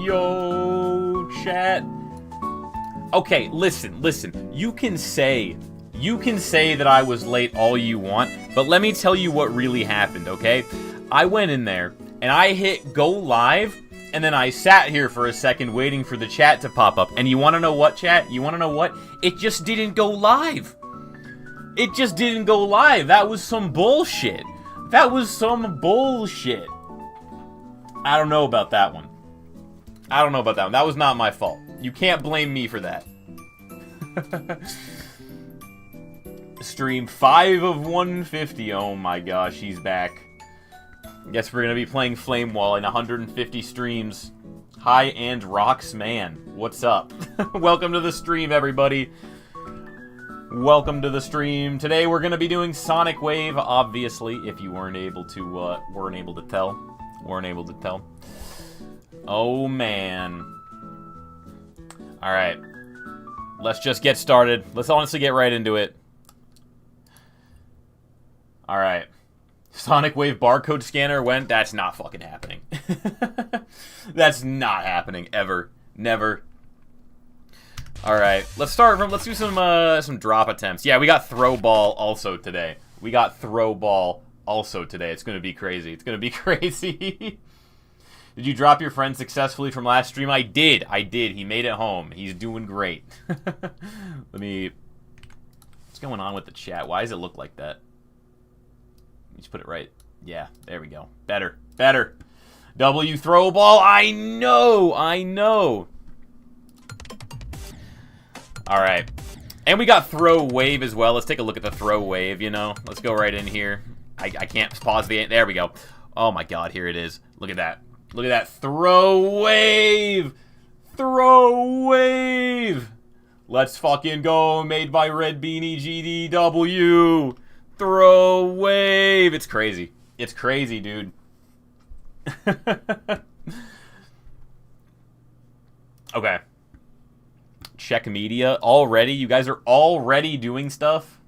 Yo, chat. Okay, listen. You can say that I was late all you want, but let me tell you what really happened, okay? I went in there, and I hit go live, and then I sat here for a second waiting for the chat to pop up. And you want to know what, chat? You want to know what? It just didn't go live. It just didn't go live. That was some bullshit. That was some bullshit. I don't know about that one. That was not my fault. You can't blame me for that. Stream 5 of 150. Oh my gosh, he's back. Guess we're gonna be playing Flame Wall in 150 streams. Hi and Rocks Man. What's up? Welcome to the stream, everybody. Welcome to the stream. Today we're gonna be doing Sonic Wave, obviously, if you weren't able to tell. Oh man. Alright. Let's just get started. Let's honestly get right into it. Alright. Sonic Wave barcode scanner went. That's not fucking happening. That's not happening ever. Never. Alright. Let's do some drop attempts. Yeah, we got throw ball also today. It's gonna be crazy. Did you drop your friend successfully from last stream? I did. He made it home. He's doing great. What's going on with the chat? Why does it look like that? Let me just put it right. Yeah, there we go. Better. W throw ball. I know. Alright. And we got throw wave as well. Let's take a look at the throw wave, you know. Let's go right in here. I can't pause the... There we go. Oh my god, here it is. Look at that. Throw wave! Let's fucking go. Made by Red Beanie GDW. Throw wave. It's crazy, dude. Okay. Check media. Already? You guys are already doing stuff?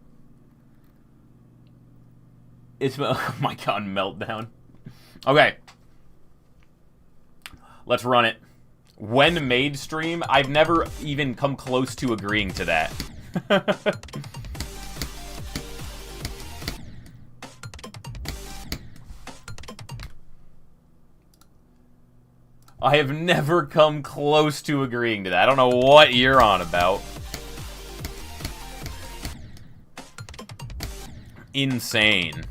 Oh my god, meltdown. Okay. Let's run it. When made stream, I've never even come close to agreeing to that. I have never come close to agreeing to that. I don't know what you're on about. Insane.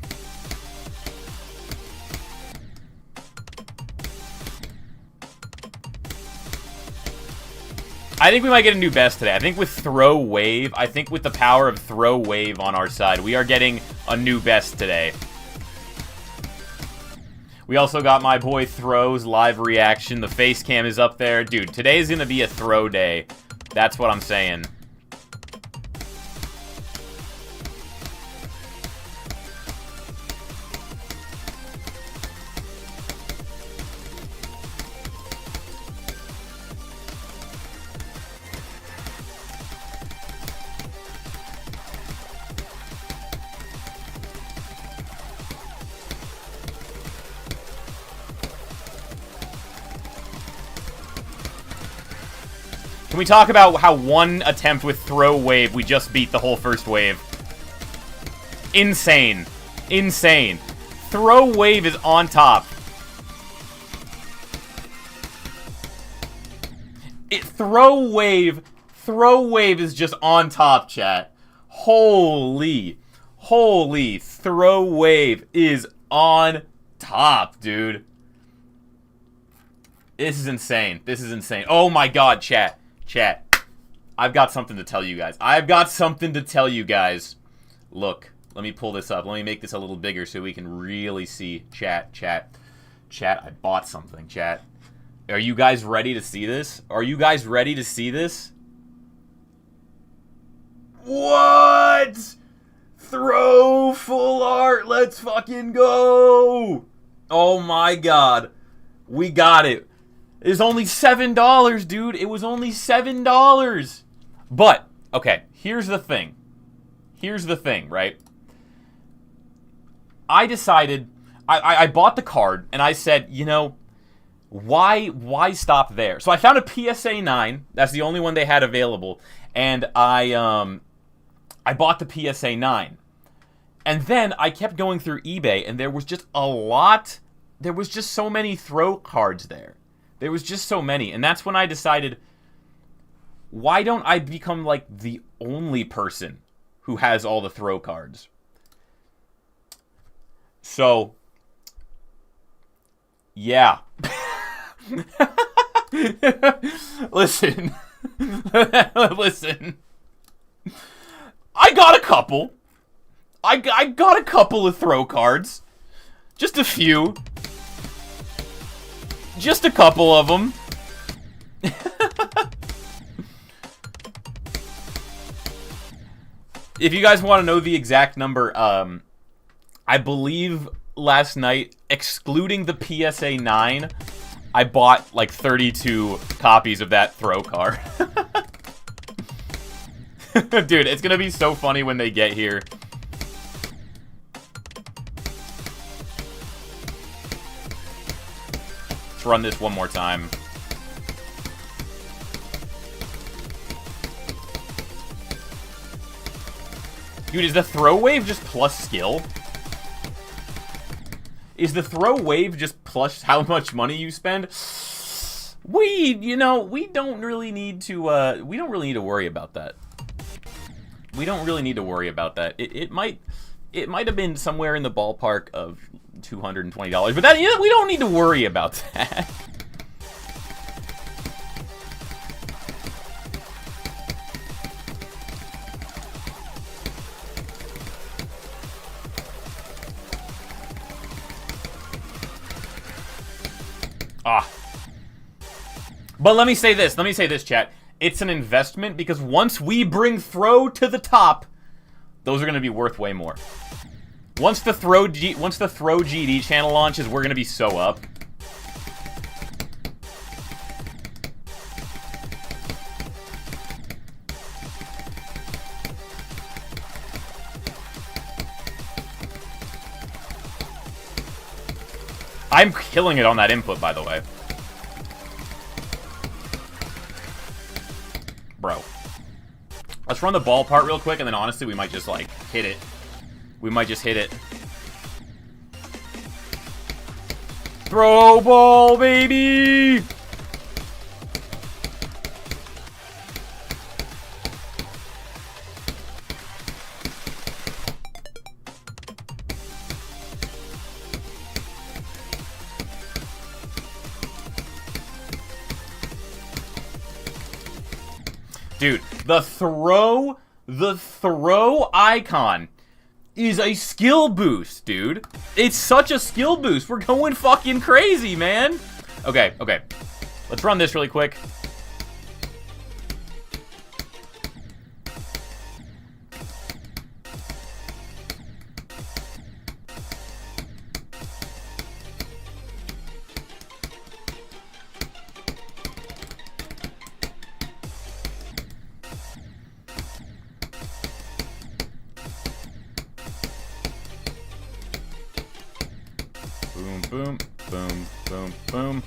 I think we might get a new best today. I think with throw wave, with the power of throw wave on our side, we are getting a new best today. We also got my boy Throw's live reaction. The face cam is up there. Dude, today's gonna be a throw day. That's what I'm saying. Can we talk about how one attempt with throw wave, we just beat the whole first wave? Insane. Throw wave is on top. Throw wave is just on top, chat. Holy, throw wave is on top, dude. This is insane. Oh my god, chat. I've got something to tell you guys. Look, let me pull this up. Let me make this a little bigger so we can really see. Chat, I bought something, chat. Are you guys ready to see this? What? Throw full art. Let's fucking go. Oh my god. We got it. It's only $7, dude. It was only $7. But, okay, here's the thing, right? I decided, I bought the card, and I said, you know, why stop there? So I found a PSA 9. That's the only one they had available, and I bought the PSA 9. And then I kept going through eBay, and there was just a lot. There was just so many throw cards there. There was just so many, and that's when I decided, why don't I become like the only person who has all the throw cards? So, yeah. Listen. Listen. I got a couple. I got a couple of throw cards. Just a few. Just a couple of them. If you guys want to know the exact number, I believe last night, excluding the PSA 9, I bought like 32 copies of that throw card. Dude, it's gonna be so funny when they get here. Let's run this one more time. Dude, is the throw wave just plus skill? Is the throw wave just plus how much money you spend? We don't really need to worry about that. We don't really need to worry about that. It might have been somewhere in the ballpark of $220, but that, we don't need to worry about that. But let me say this, chat. It's an investment, because once we bring throw to the top, those are going to be worth way more. Once the throw GD channel launches, we're going to be so up. I'm killing it on that input, by the way. Bro. Let's run the ball part real quick, and then honestly, we might just, like, hit it. We might just hit it. Throw ball, baby! Dude, the throw icon is a skill boost, dude. It's such a skill boost. We're going fucking crazy, man. Okay. Let's run this really quick. Boom, boom, boom, boom.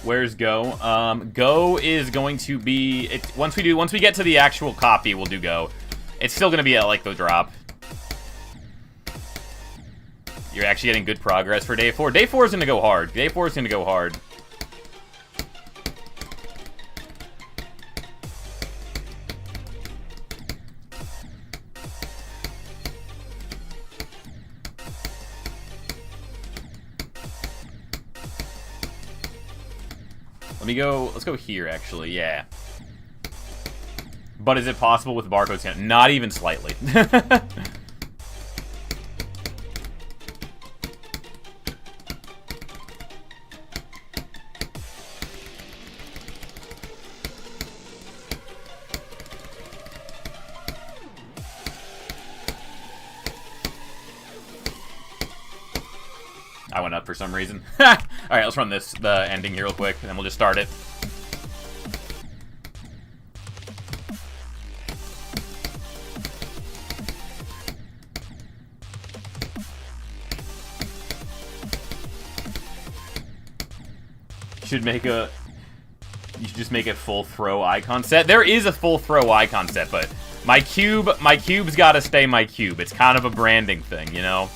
Where's Go? Go is going to be once we get to the actual copy, we'll do Go. It's still gonna be at like the drop. You're actually getting good progress for day 4. Day 4 is gonna go hard. Day 4 is gonna go hard. Let's go here, actually, yeah. But is it possible with barcode scan? Not even slightly. I went up for some reason. Alright, let's run the ending here real quick, and then we'll just start it. should make a... You should just make a full throw icon set. There is a full throw icon set, but my cube's gotta stay my cube. It's kind of a branding thing, you know?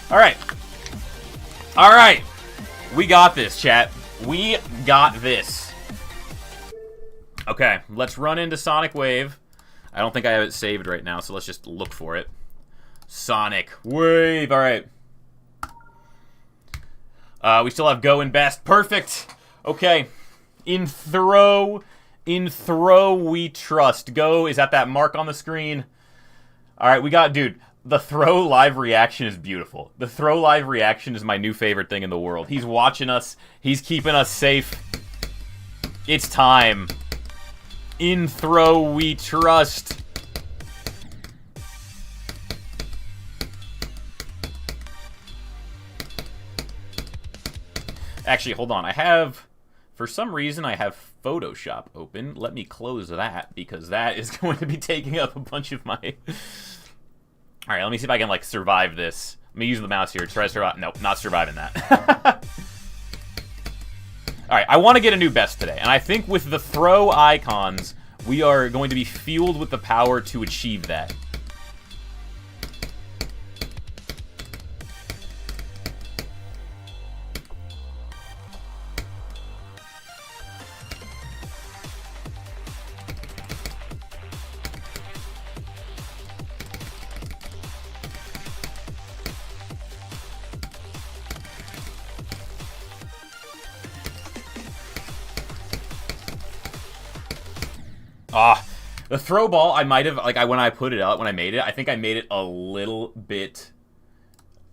Alright. Alright. We got this, chat. We got this. Okay, let's run into Sonic Wave. I don't think I have it saved right now, so let's just look for it. Sonic Wave. Alright. We still have Go and Best. Perfect. Okay. In throw we trust. Go is at that mark on the screen. Alright, we got... Dude, the throw live reaction is beautiful. The throw live reaction is my new favorite thing in the world. He's watching us. He's keeping us safe. It's time. In throw we trust. Actually, hold on. For some reason, I have Photoshop open. Let me close that, because that is going to be taking up a bunch of my... Alright, let me see if I can, like, survive this. Let me use the mouse here to try to survive... Nope, not surviving that. Alright, I want to get a new best today, and I think with the throw icons, we are going to be fueled with the power to achieve that. The throw ball, I might have, like, when I put it out, when I made it, I think I made it a little bit...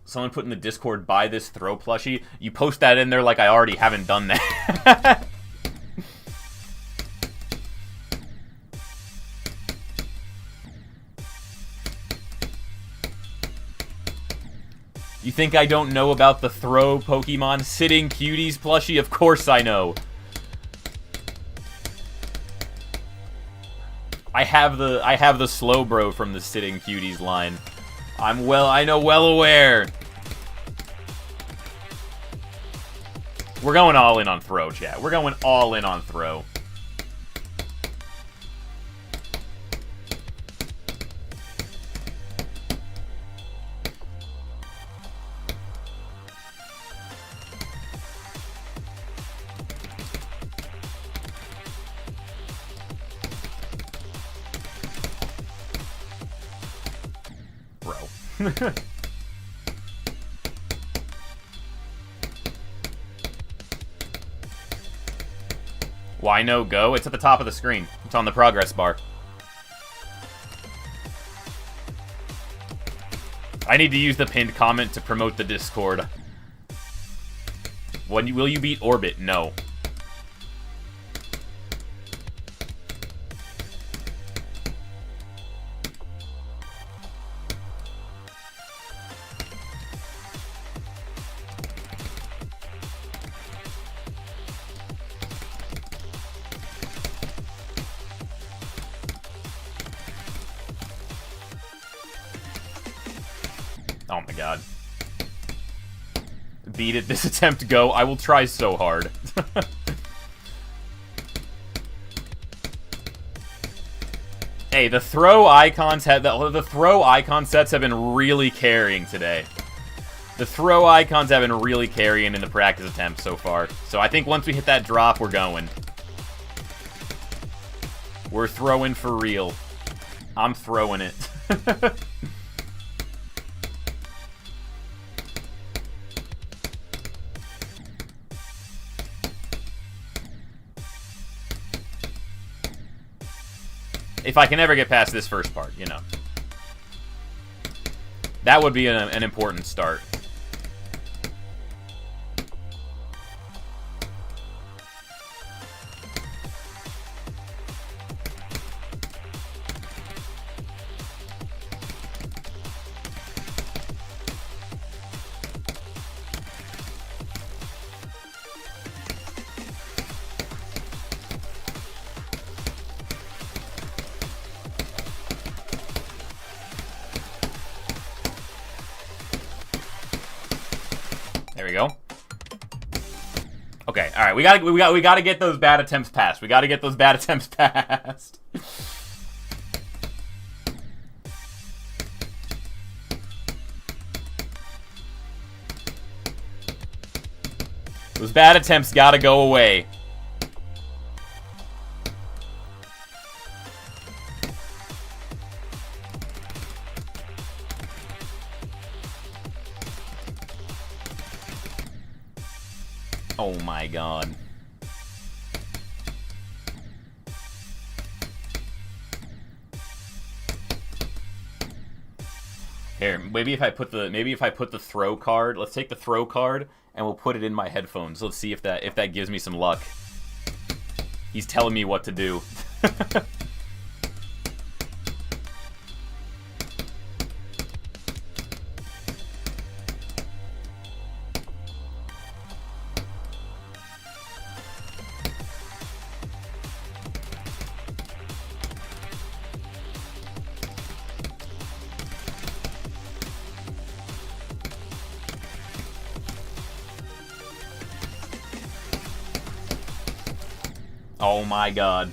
Someone put in the Discord, buy this throw plushie. You post that in there like I already haven't done that. You think I don't know about the throw Pokemon Sitting Cuties plushie? Of course I know. I have the slow bro from the Sitting Cuties line. I know well aware. We're going all in on throw, chat. We're going all in on throw. Why no go? It's at the top of the screen. It's on the progress bar. I need to use the pinned comment to promote the Discord. Will you beat Orbit? No. Oh my god. Beat it this attempt, go. I will try so hard. Hey, the throw icons the throw icon sets have been really carrying today. The throw icons have been really carrying in the practice attempts so far. So I think once we hit that drop, we're going. We're throwing for real. I'm throwing it. If I can ever get past this first part, you know. That would be an important start. Okay, all right. We gotta get those bad attempts passed. We gotta get those bad attempts passed. Those bad attempts gotta go away. Oh my god. Here, maybe if I put the throw card, let's take the throw card and we'll put it in my headphones. Let's see if that gives me some luck. He's telling me what to do. Oh my god.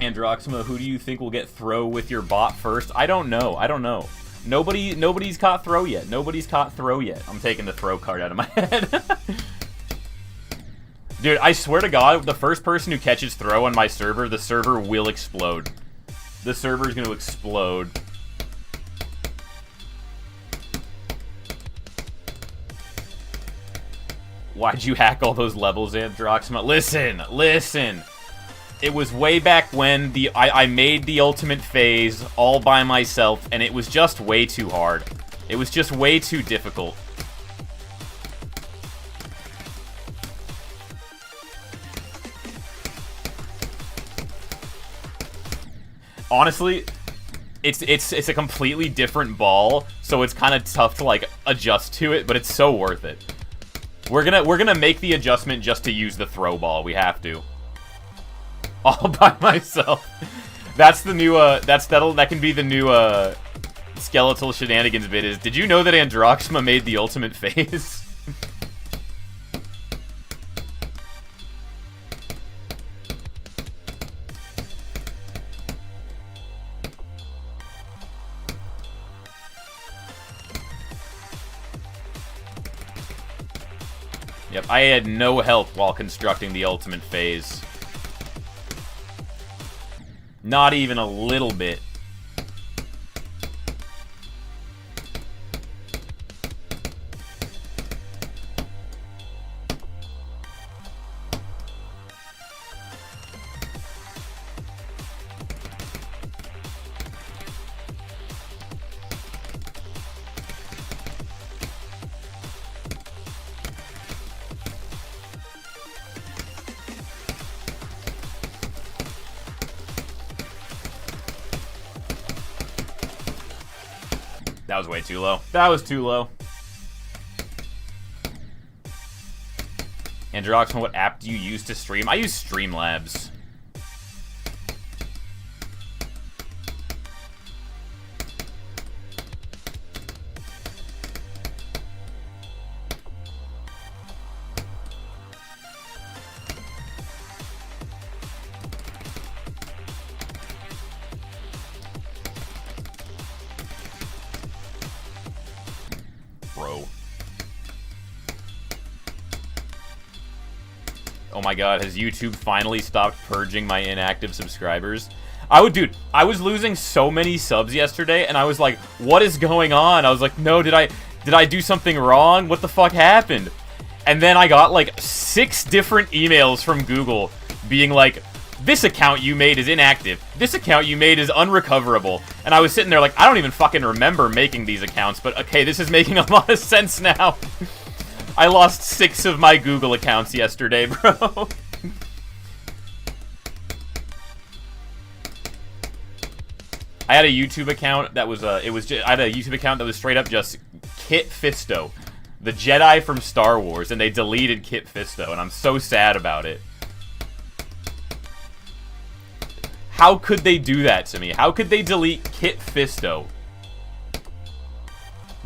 Androxima, who do you think will get throw with your bot first? I don't know. I don't know. Nobody's caught throw yet. Nobody's caught throw yet. I'm taking the throw card out of my head. Dude, I swear to God, the first person who catches throw on my server, the server will explode. The server's gonna explode. Why'd you hack all those levels, Androxima? Listen. It was way back when I made the ultimate phase all by myself, and it was just way too hard. It was just way too difficult. Honestly, it's a completely different ball, so it's kind of tough to like adjust to it, but it's so worth it. We're gonna make the adjustment just to use the throw ball. We have to. All by myself. That's the new that can be the new skeletal shenanigans bit is. Did you know that Androxima made the ultimate phase? Yep, I had no health while constructing the ultimate phase. Not even a little bit. That was way too low. That was too low. Androxima, what app do you use to stream? I use Streamlabs. Bro. Oh my god, has YouTube finally stopped purging my inactive subscribers? Dude, I was losing so many subs yesterday, and I was like, what is going on? I was like, no, did I do something wrong? What the fuck happened? And then I got like 6 different emails from Google being like, this account you made is inactive. This account you made is unrecoverable. And I was sitting there like, I don't even fucking remember making these accounts, but okay, this is making a lot of sense now. I lost 6 of my Google accounts yesterday, bro. I had a YouTube account that was I had a YouTube account that was straight up just Kit Fisto, the Jedi from Star Wars, and they deleted Kit Fisto, and I'm so sad about it. How could they do that to me? How could they delete Kit Fisto?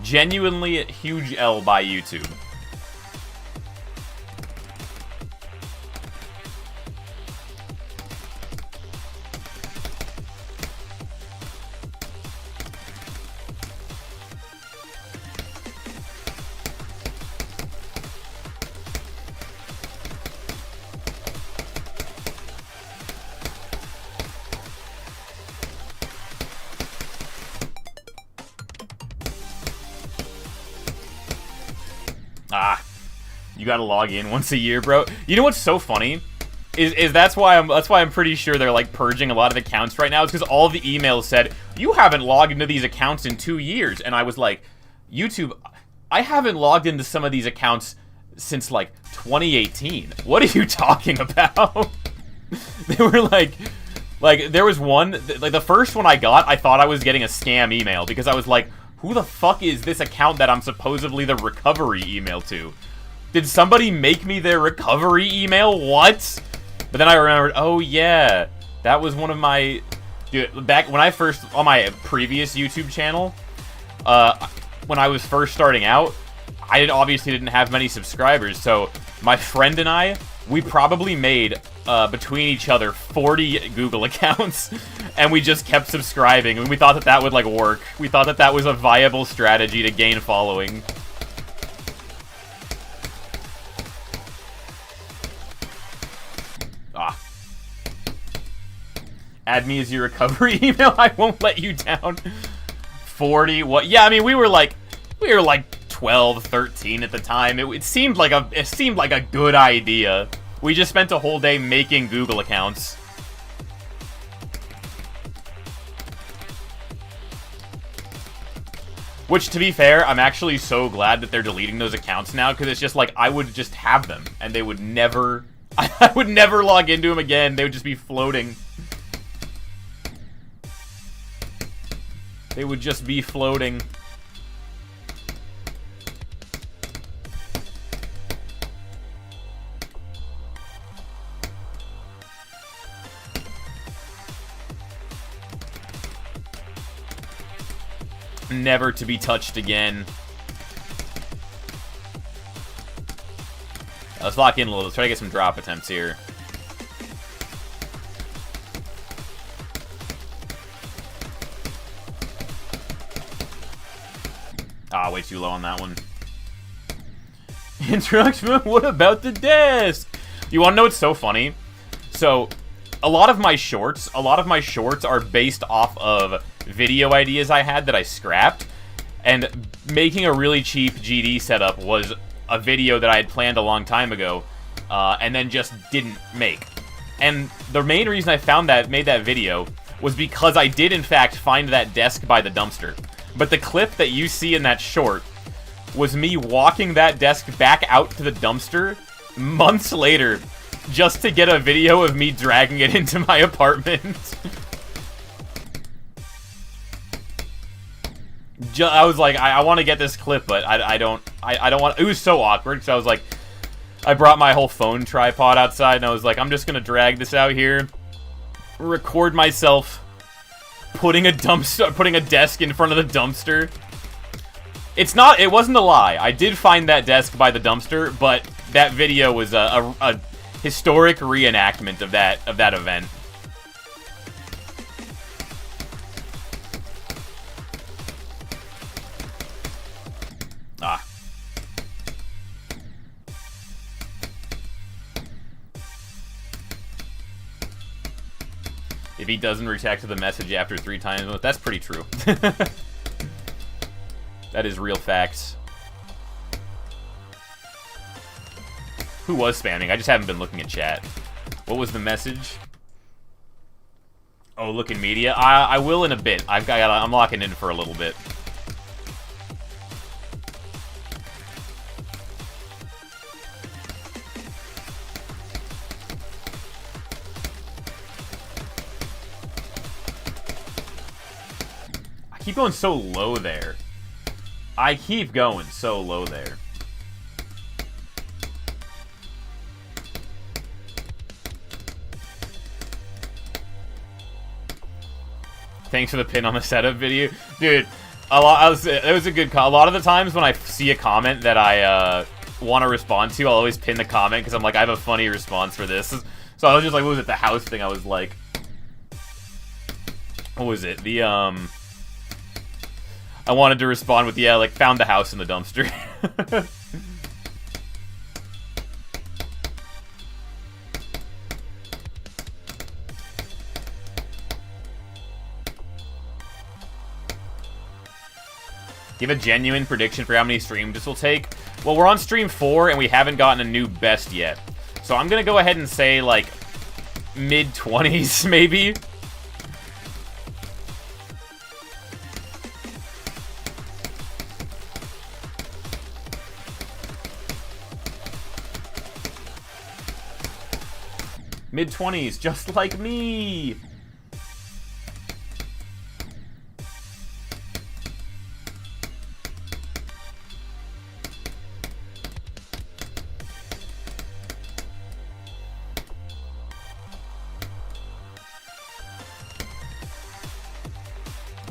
Genuinely a huge L by YouTube. You gotta log in once a year, bro. You know what's so funny? Is that's why I'm pretty sure they're like purging a lot of accounts right now. It's because all of the emails said you haven't logged into these accounts in 2 years, and I was like, YouTube, I haven't logged into some of these accounts since like 2018. What are you talking about? They were like there was one, like the first one I got, I thought I was getting a scam email because I was like, who the fuck is this account that I'm supposedly the recovery email to? Did somebody make me their recovery email? What? But then I remembered, oh yeah, that was one of my... Dude, back when I first... On my previous YouTube channel, when I was first starting out, I obviously didn't have many subscribers, so my friend and I, we probably made, between each other, 40 Google accounts, and we just kept subscribing, and we thought that that would, like, work. We thought that that was a viable strategy to gain following. Add me as your recovery email. I won't let you down. 40. What? Yeah, I mean, we were like 12, 13 at the time. It seemed like a good idea. We just spent a whole day making Google accounts. Which, to be fair, I'm actually so glad that they're deleting those accounts now, because it's just like, I would just have them, and they would never... I would never log into them again. They would just be floating. They would just be floating. Never to be touched again. Let's lock in a little. Let's try to get some drop attempts here. Ah, way too low on that one. Introduction, what about the desk? You want to know what's so funny? So, a lot of my shorts are based off of video ideas I had that I scrapped. And making a really cheap GD setup was a video that I had planned a long time ago, and then just didn't make. And the main reason I made that video was because I did in fact find that desk by the dumpster. But the clip that you see in that short was me walking that desk back out to the dumpster months later just to get a video of me dragging it into my apartment. I was like, I want to get this clip, but I don't want... It was so awkward, because I was like... I brought my whole phone tripod outside, and I was like, I'm just going to drag this out here, record myself putting a desk in front of the dumpster. It wasn't a lie. I did find that desk by the dumpster, but that video was a historic reenactment of that event. Ah. If he doesn't react to the message after 3 times, that's pretty true. That is real facts. Who was spamming? I just haven't been looking at chat. What was the message? Oh, look in media. I will in a bit. I'm locking in for a little bit. I keep going so low there. I keep going so low there. Thanks for the pin on the setup video. Dude, it was a good call. A lot of the times when I see a comment that I want to respond to, I'll always pin the comment because I'm like, I have a funny response for this. So I was just like, what was it? The house thing. I was like, what was it? I wanted to respond with, yeah, like, found the house in the dumpster. Do you have a genuine prediction for how many streams this will take? Well, we're on stream 4, and we haven't gotten a new best yet. So I'm gonna go ahead and say, like, mid-20s, maybe? Mid-20s, just like me!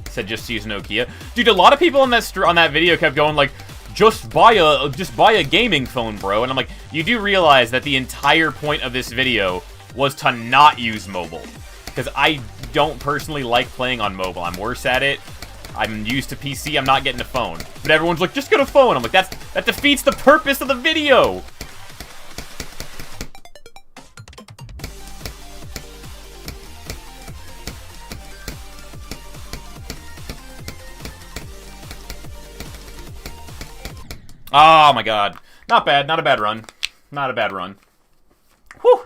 Said just use Nokia. Dude, a lot of people on that video kept going like, just buy a gaming phone, bro. And I'm like, you do realize that the entire point of this video was to not use mobile, because I don't personally like playing on mobile. I'm worse at it. I'm used to PC. I'm not getting a phone. But everyone's like, just get a phone. I'm like, that defeats the purpose of the video. Oh my god. Not bad. Not a bad run. Not a bad run. Whew.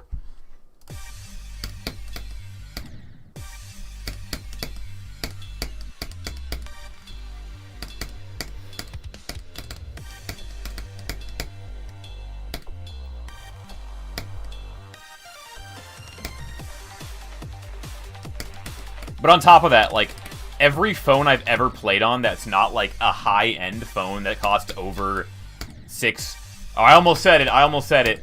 But on top of that, like, every phone I've ever played on that's not, like, a high-end phone that costs over Oh, I almost said it.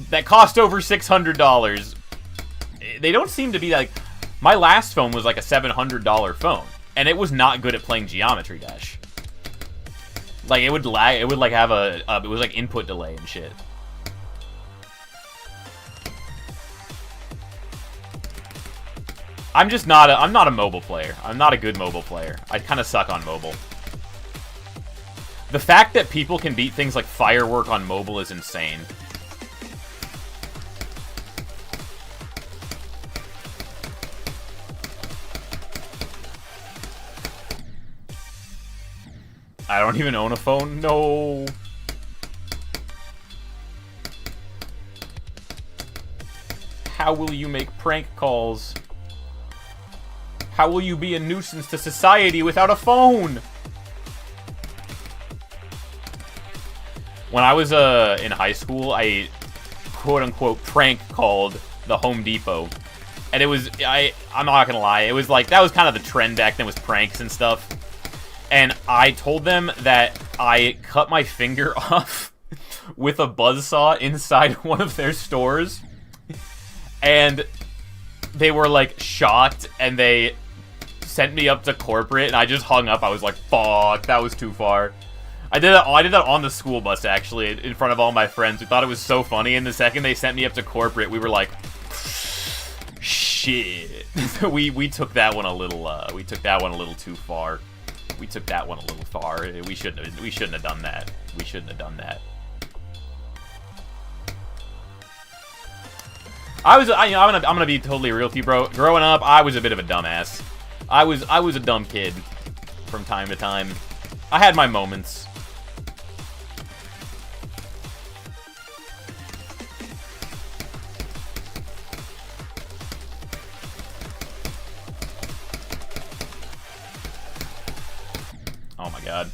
That cost over $600. They don't seem to be, like... My last phone was, like, a $700 phone. And it was not good at playing Geometry Dash. Like, it would lag. It would, like, have it was, like, input delay and shit. I'm not a mobile player. I'm not a good mobile player. I kind of suck on mobile. The fact that people can beat things like Firework on mobile is insane. I don't even own a phone. No. How will you make prank calls? How will you be a nuisance to society without a phone? When I was in high school, I quote-unquote prank called the Home Depot. And it was, I'm not gonna lie, it was like, that was kind of the trend back then, was pranks and stuff. And I told them that I cut my finger off with a buzzsaw inside one of their stores. And they were like shocked, and they sent me up to corporate, and I just hung up. I was like, fuck, that was too far. I did that on the school bus, actually, in front of all my friends. We thought it was so funny, and the second they sent me up to corporate, we were like, shit. we took that one a little too far. We took that one a little far. We shouldn't have done that. We shouldn't have done that. I'm gonna be totally real with you, bro. Growing up, I was a bit of a dumbass. I was a dumb kid from time to time. I had my moments. Oh my god.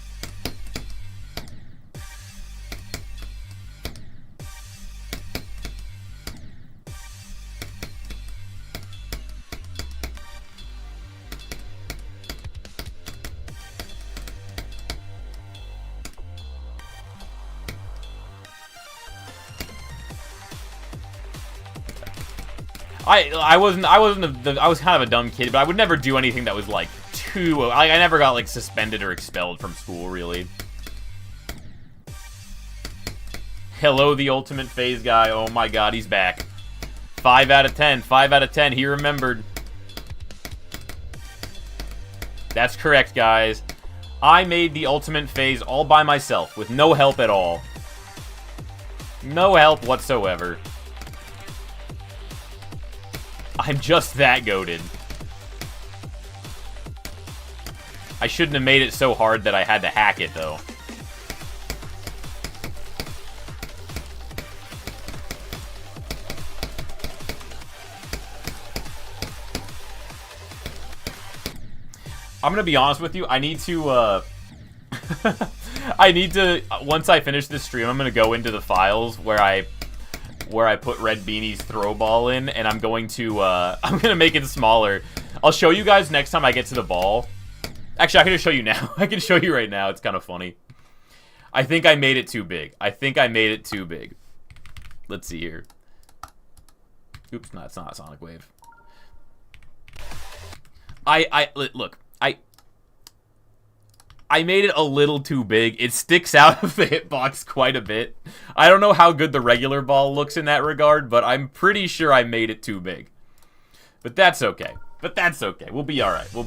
I was kind of a dumb kid, but I would never do anything that was like too, I never got like suspended or expelled from school, really. Hello, the ultimate phase guy. Oh my god, he's back. 5 out of 10. 5 out of 10. He remembered. That's correct, guys. I made the ultimate phase all by myself, with no help at all. No help whatsoever. I'm just that goated. I shouldn't have made it so hard that I had to hack it, though. I'm gonna be honest with you, I need to, once I finish this stream, I'm gonna go into the files where I put Red Beanie's throw ball in, and I'm going to, I'm gonna make it smaller. I'll show you guys next time I get to the ball. Actually, I can just show you now. I can show you right now. It's kind of funny. I think I made it too big. Let's see here. Oops, no, it's not a Sonic Wave. Look. I made it a little too big. It sticks out of the hitbox quite a bit. I don't know how good the regular ball looks in that regard, but I'm pretty sure I made it too big. But that's okay. We'll be alright. We'll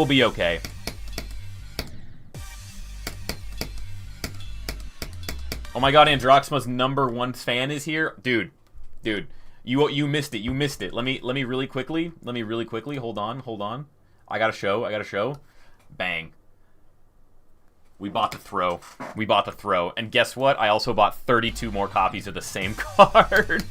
be okay. Oh my god, Androxima's #1 fan is here. Dude. You missed it. Let me really quickly. Hold on. I gotta show. Bang. We bought the throw. And guess what? I also bought 32 more copies of the same card.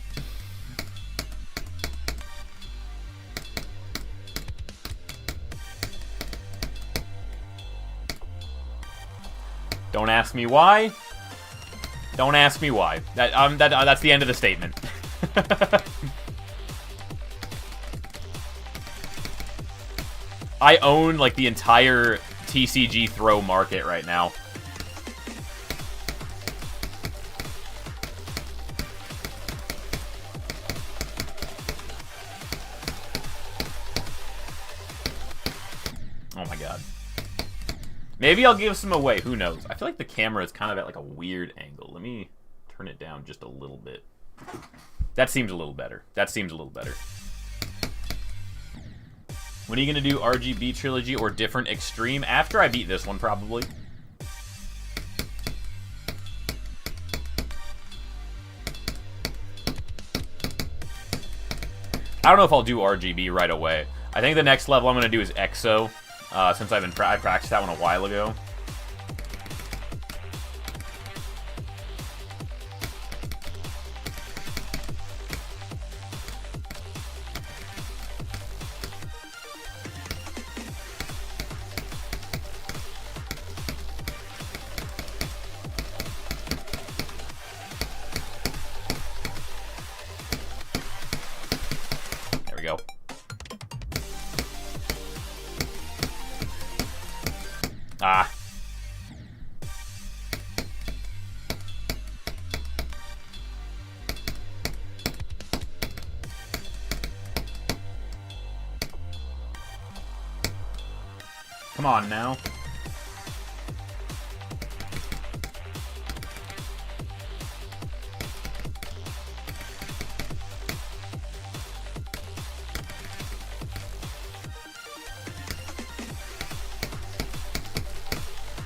Don't ask me why. That's the end of the statement. I own, like, the entire TCG throw market right now. Oh my god. Maybe I'll give some away. Who knows? I feel like the camera is kind of at, like, a weird angle. Let me turn it down just a little bit. That seems a little better. When are you going to do RGB Trilogy or different Extreme? After I beat this one, probably. I don't know if I'll do RGB right away. I think the next level I'm going to do is EXO, since I practiced that one a while ago. Ah. Come on now.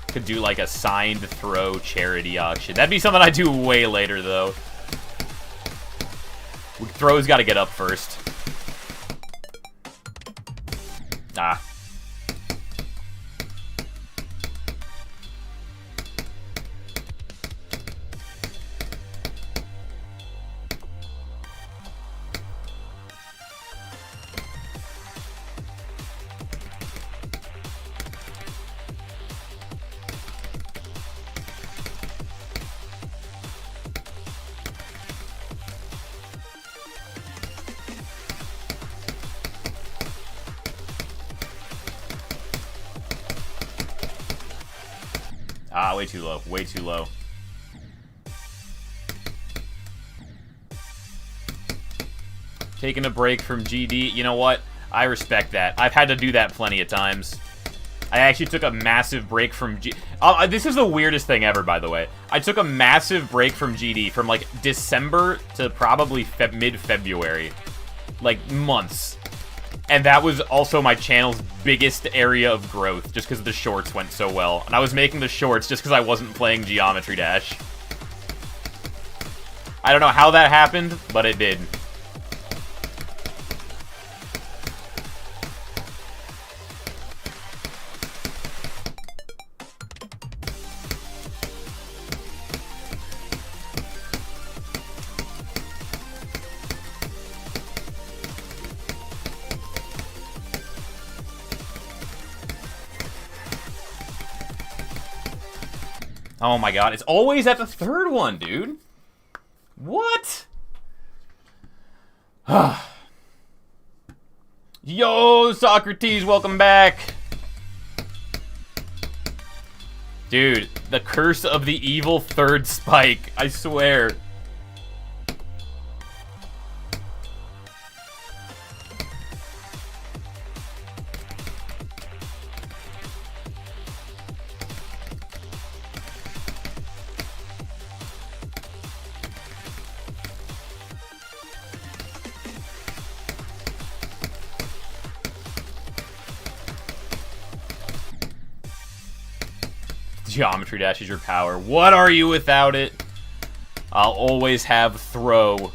Could do like a signed throw charity auction. That'd be something I do way later, though. Throw's got to get up first. Ah. Ah, way too low. Way too low. Taking a break from GD. You know what? I respect that. I've had to do that plenty of times. I actually took a massive break from this is the weirdest thing ever, by the way. I took a massive break from GD from, like, December to probably mid-February. Like, months. And that was also my channel's biggest area of growth, just because the shorts went so well. And I was making the shorts just because I wasn't playing Geometry Dash. I don't know how that happened, but it did. Oh my god, it's always at the third one, dude. What? Yo, Socrates, welcome back. Dude, the curse of the evil third spike, I swear. Geometry Dash is your power. What are you without it? I'll always have throw.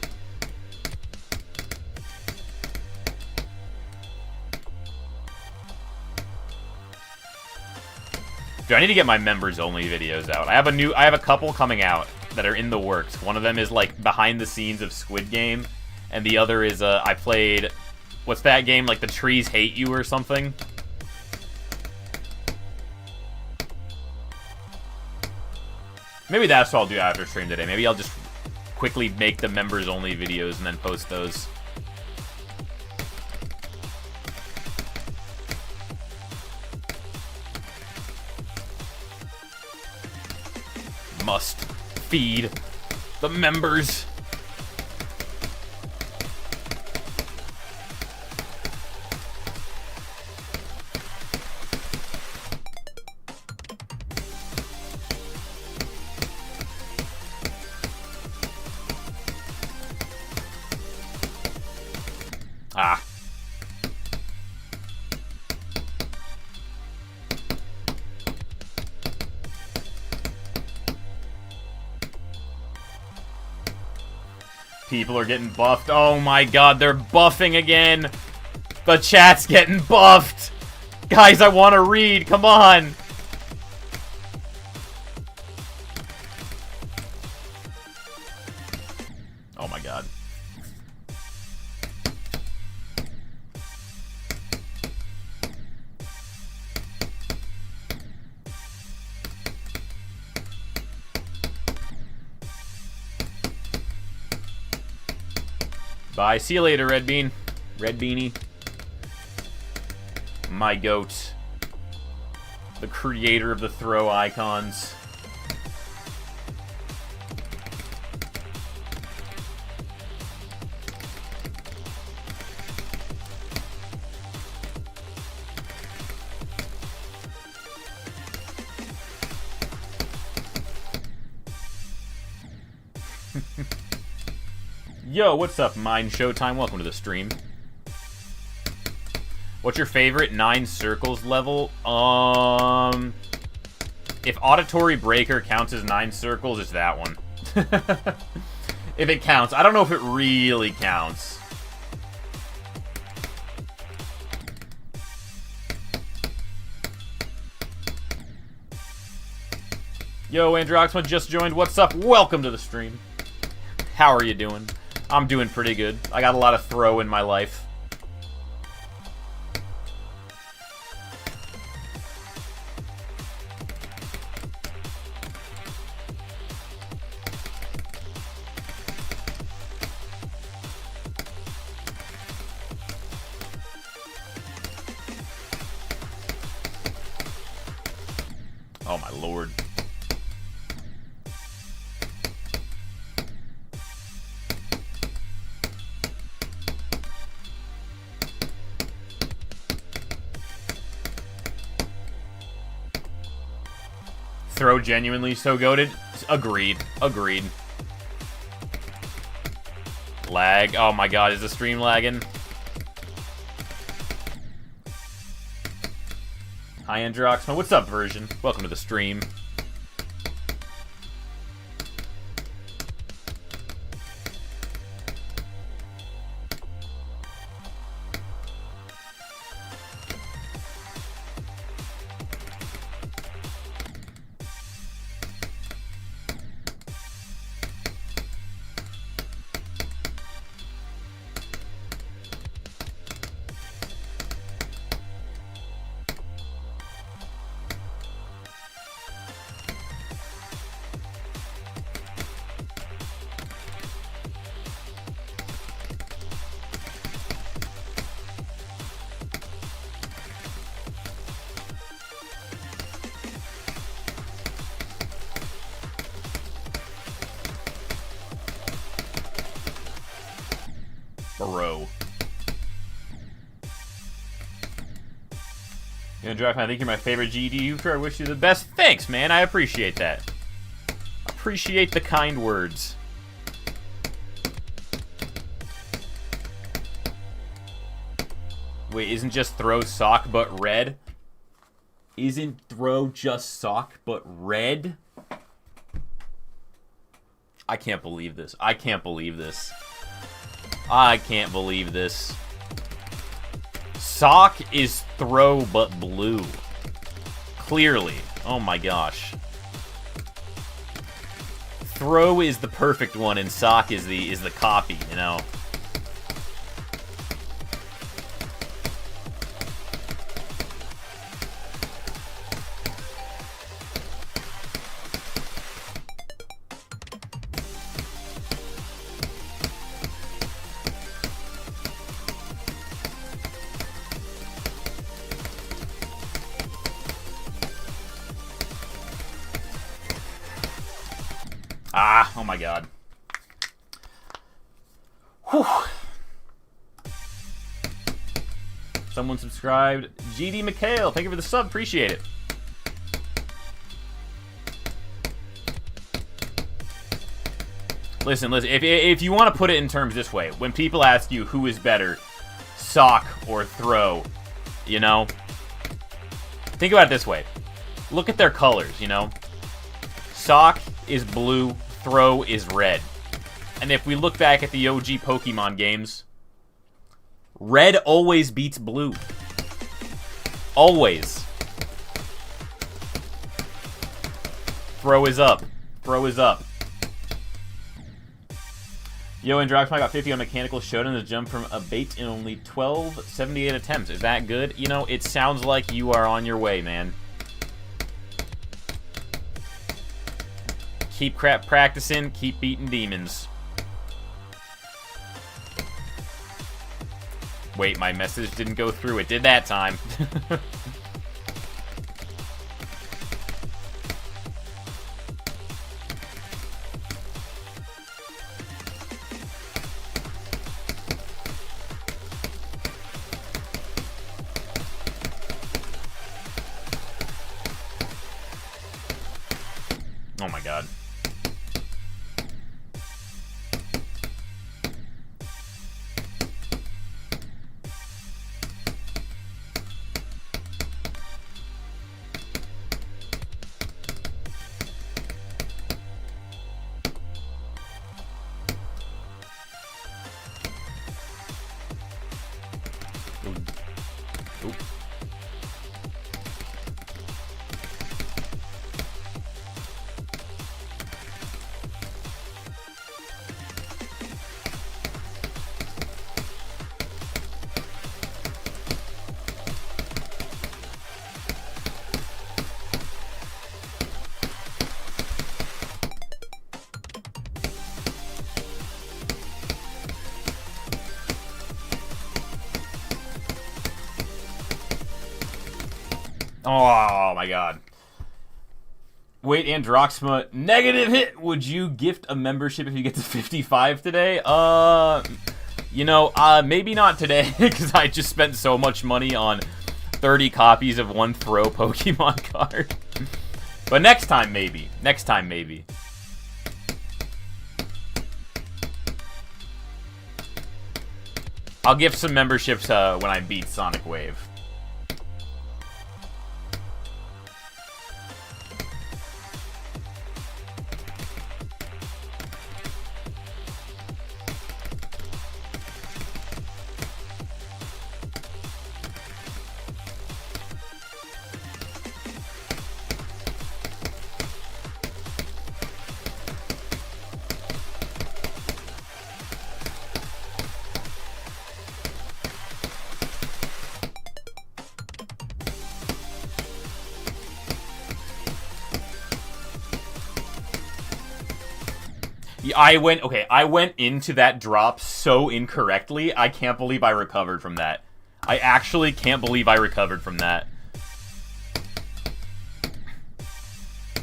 Dude, I need to get my members only videos out. I have a couple coming out that are in the works. One of them is like behind the scenes of Squid Game, and the other is I played, what's that game, like The Trees Hate You or something? Maybe that's what I'll do after stream today. Maybe I'll just quickly make the members-only videos and then post those. Must feed the members. Ah. People are getting buffed. Oh my god, they're buffing again. The chat's getting buffed. Guys, I want to read. Come on. Oh my god. Bye. See you later, Red Bean. Red Beanie. My goat. The creator of the throw icons. Yo, what's up, Mine Showtime? Welcome to the stream. What's your favorite 9 circles level? If Auditory Breaker counts as 9 circles, it's that one. If it counts. I don't know if it really counts. Yo, Androxma just joined. What's up? Welcome to the stream. How are you doing? I'm doing pretty good. I got a lot of throw in my life. Oh my lord. Throw genuinely so goated. Agreed. Agreed. Lag. Oh my god, is the stream lagging? Hi, Androxma. What's up, version? Welcome to the stream. Bro. Draft, I think you're my favorite GD YouTuber. I wish you the best. Thanks, man. I appreciate that. Appreciate the kind words. Wait, isn't just throw sock but red? Isn't throw just sock but red? I can't believe this. I can't believe this. I can't believe this. Sock is throw but blue. Clearly. Oh my gosh. Throw is the perfect one and sock is the copy, you know. Ah, oh my god. Whew. Someone subscribed. GD McHale, thank you for the sub, appreciate it. Listen, if you want to put it in terms this way, when people ask you who is better, sock or throw, you know? Think about it this way. Look at their colors, you know? Sock is blue, throw is red. And if we look back at the OG Pokemon games, red always beats blue. Always. Throw is up. Throw is up. Yo, Androx, I got 50 on Mechanical Showdown to jump from a bait in only 1278 attempts. Is that good? You know, it sounds like you are on your way, man. Keep practicing, keep beating demons. Wait, my message didn't go through. It did that time. Oh my god. Oop. Oh my god. Wait, Androxma, negative hit! Would you gift a membership if you get to 55 today? You know, maybe not today, because I just spent so much money on 30 copies of one throw Pokemon card. But next time, maybe. Next time, maybe. I'll gift some memberships when I beat Sonic Wave. I went into that drop so incorrectly. I can't believe I recovered from that. I actually can't believe I recovered from that.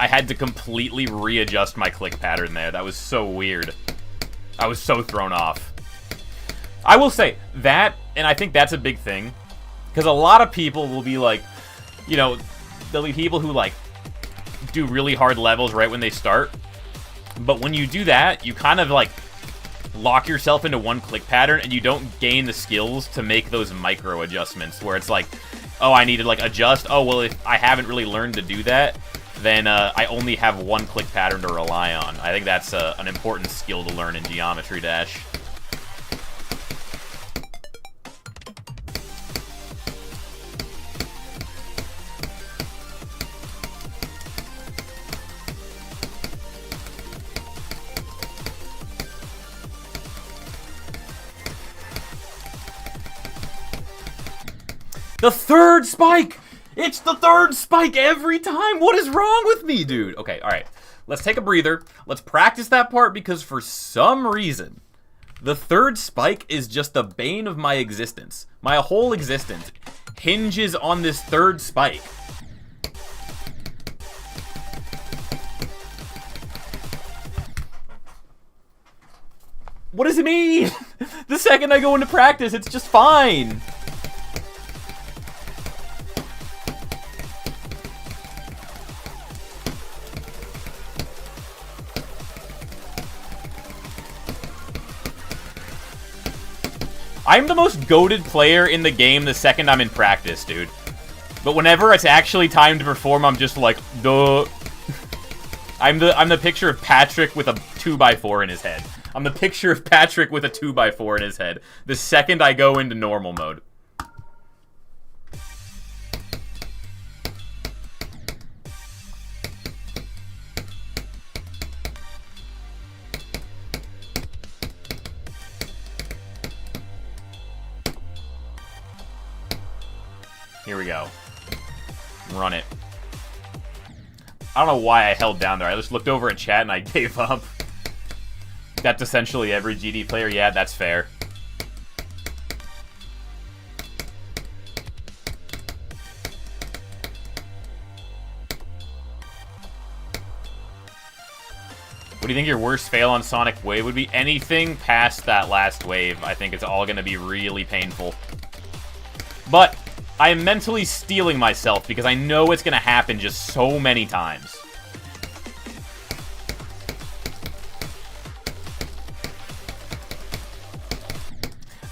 I had to completely readjust my click pattern there. That was so weird. I was so thrown off. I will say that, and I think that's a big thing, because a lot of people will be like, you know, there'll be people who, like, do really hard levels right when they start, but when you do that, you kind of, like, lock yourself into one click pattern, and you don't gain the skills to make those micro adjustments, where it's like, oh, I need to, like, adjust. Oh, well, if I haven't really learned to do that, then I only have one click pattern to rely on. I think that's an important skill to learn in Geometry Dash. The third spike! It's the third spike every time! What is wrong with me, dude? Okay, alright. Let's take a breather. Let's practice that part, because for some reason, the third spike is just the bane of my existence. My whole existence hinges on this third spike. What does it mean? The second I go into practice, it's just fine. I'm the most goated player in the game the second I'm in practice, dude. But whenever it's actually time to perform, I'm just like, duh. I'm the picture of Patrick with a 2x4 in his head. I'm the picture of Patrick with a 2x4 in his head the second I go into normal mode. Here we go. Run it. I don't know why I held down there. I just looked over at chat and I gave up. That's essentially every GD player. Yeah, that's fair. What do you think your worst fail on Sonic Wave would be? Anything past that last wave. I think it's all going to be really painful. But I am mentally steeling myself because I know it's going to happen just so many times.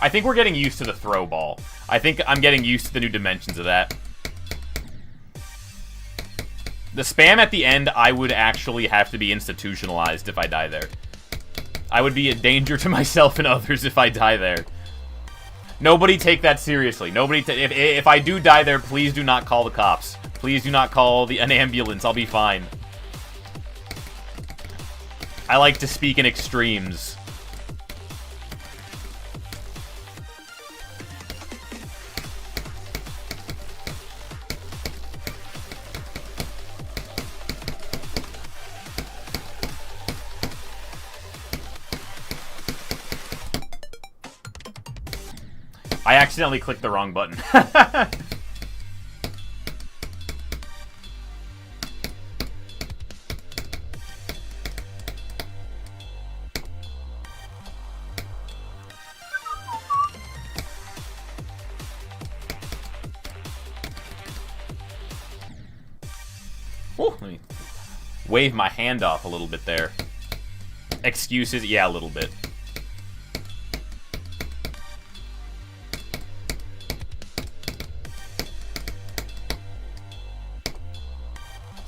I think we're getting used to the throw ball. I think I'm getting used to the new dimensions of that. The spam at the end, I would actually have to be institutionalized if I die there. I would be a danger to myself and others if I die there. Nobody take that seriously. Nobody. If I do die there, please do not call the cops. Please do not call an ambulance. I'll be fine. I like to speak in extremes. I accidentally clicked the wrong button. Ooh, let me wave my hand off a little bit there. Excuses? Yeah, a little bit.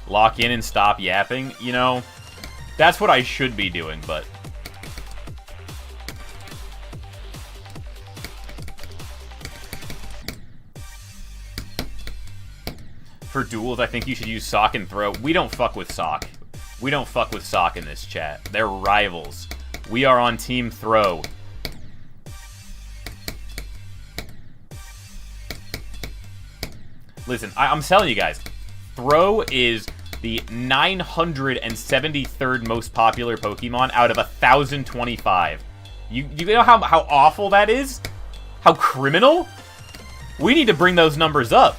Lock in and stop yapping. You know, that's what I should be doing, but... For duels, I think you should use Sock and Throw. We don't fuck with Sock. We don't fuck with Sock in this chat. They're rivals. We are on Team Throw. Listen, I'm telling you guys, Throw is the 973rd most popular Pokemon out of 1,025. You know how awful that is? How criminal? We need to bring those numbers up.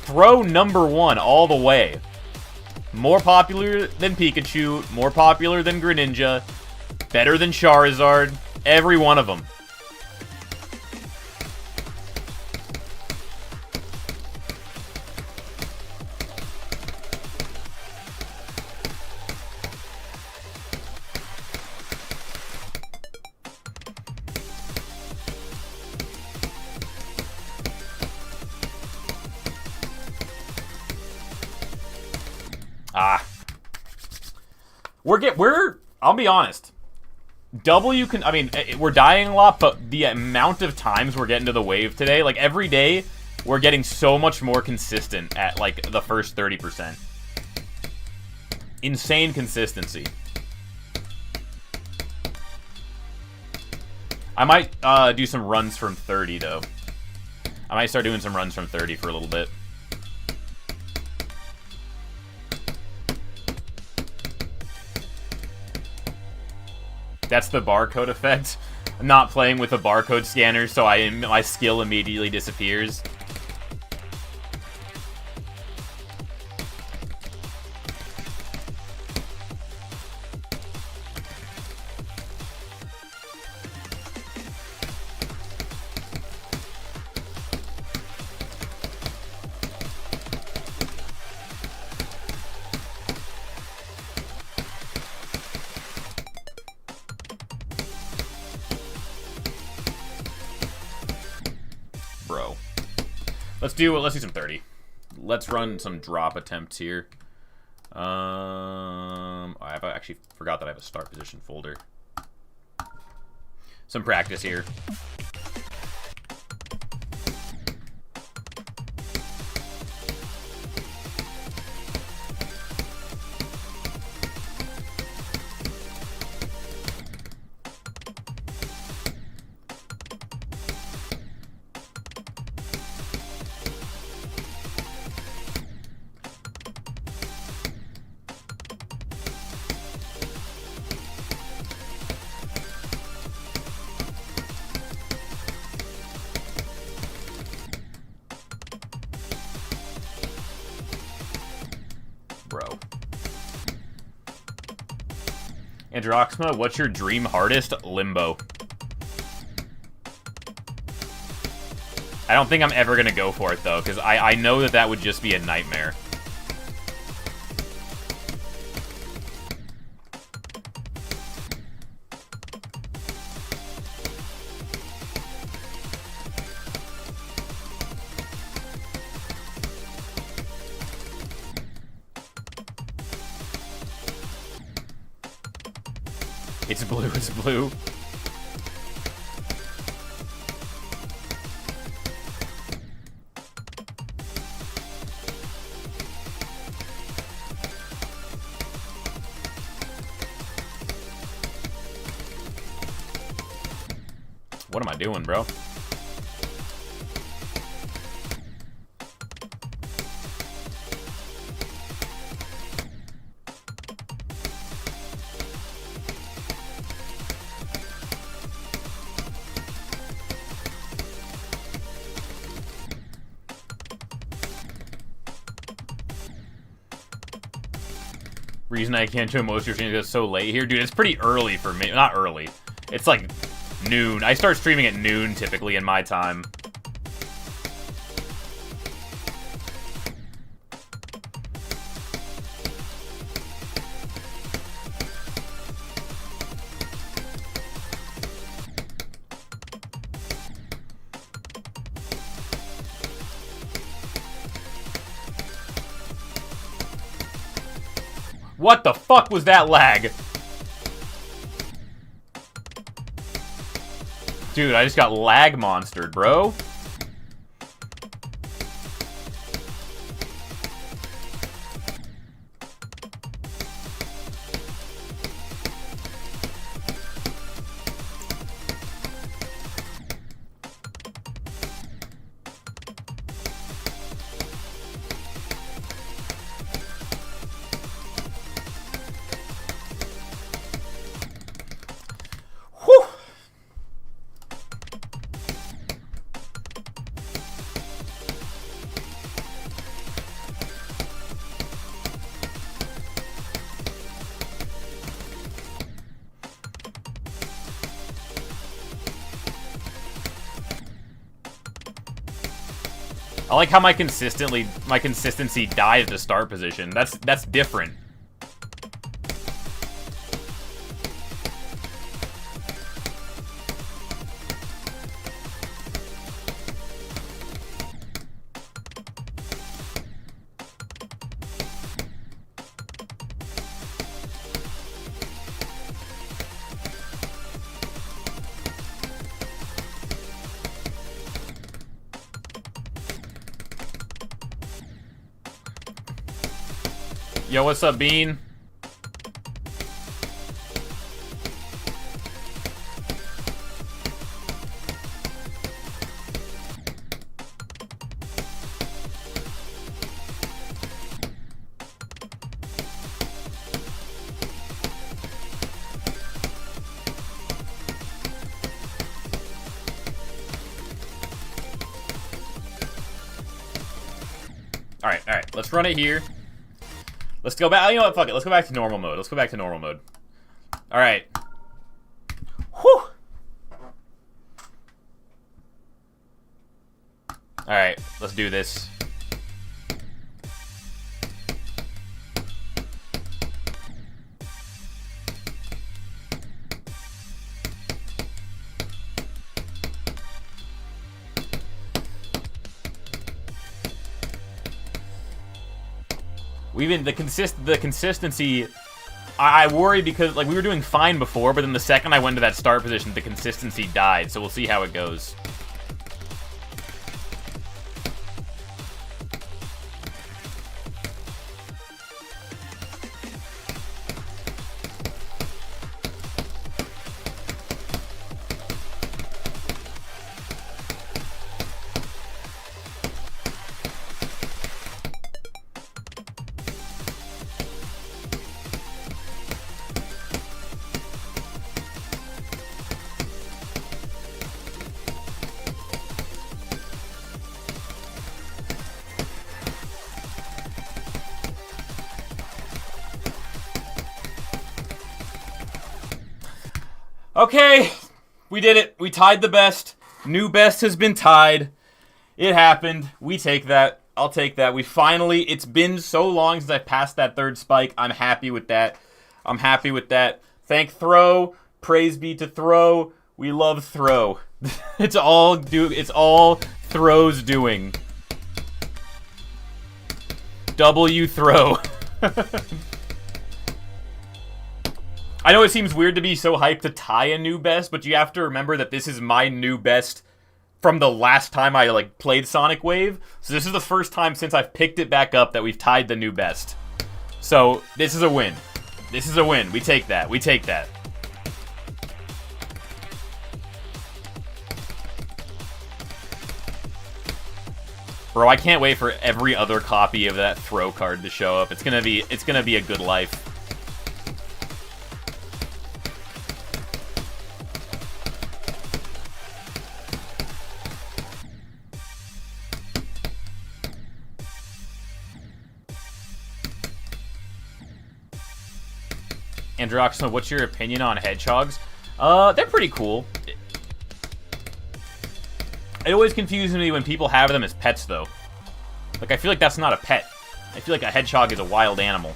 Throw #1 all the way. More popular than Pikachu, more popular than Greninja, better than Charizard, every one of them. I'll be honest. We're dying a lot, but the amount of times we're getting to the wave today, like, every day, we're getting so much more consistent at, like, the first 30%. Insane consistency. I might do some runs from 30, though. I might start doing some runs from 30 for a little bit. That's the barcode effect. I'm not playing with a barcode scanner, so my skill immediately disappears. Bro. Let's do some 30. Let's run some drop attempts here. I actually forgot that I have a start position folder. Some practice here. Bro. Androxma, what's your dream hardest? Limbo. I don't think I'm ever gonna go for it, though, because I know that would just be a nightmare. It's blue, it's blue. What am I doing, bro? Reason I can't do emoji streams because it's so late here. Dude, it's pretty early for me. Not early. It's like noon. I start streaming at noon typically in my time. What the fuck was that lag? Dude, I just got lag monstered, bro. I like how my consistency died at the start position. That's different. Yo, what's up, Bean? Alright, let's run it here. Let's go back. You know what? Fuck it. Let's go back to normal mode. Let's go back to normal mode. Alright. Whew. Alright, let's do this. We've been the consistency. I worry because like we were doing fine before, but then the second I went to that start position, the consistency died. So we'll see how it goes. Okay, we did it. We tied the best. New best has been tied. It happened. We take that. I'll take that. We finally, it's been so long since I passed that third spike. I'm happy with that. I'm happy with that. Thank Throw. Praise be to Throw. We love Throw. It's all Throw's doing. W Throw. I know it seems weird to be so hyped to tie a new best, but you have to remember that this is my new best from the last time I like played Sonic Wave. So this is the first time since I've picked it back up that we've tied the new best. So this is a win. This is a win. We take that. We take that. Bro, I can't wait for every other copy of that Throw card to show up. It's gonna be a good life. Androxon, what's your opinion on hedgehogs? They're pretty cool. It always confuses me when people have them as pets, though. Like, I feel like that's not a pet. I feel like a hedgehog is a wild animal.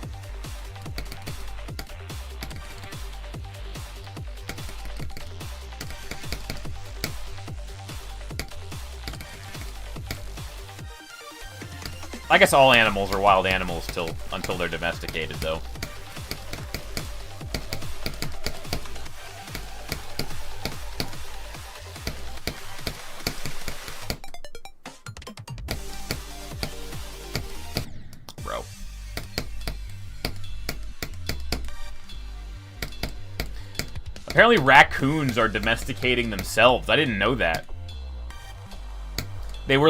I guess all animals are wild animals until they're domesticated, though. Apparently raccoons are domesticating themselves. I didn't know that. They're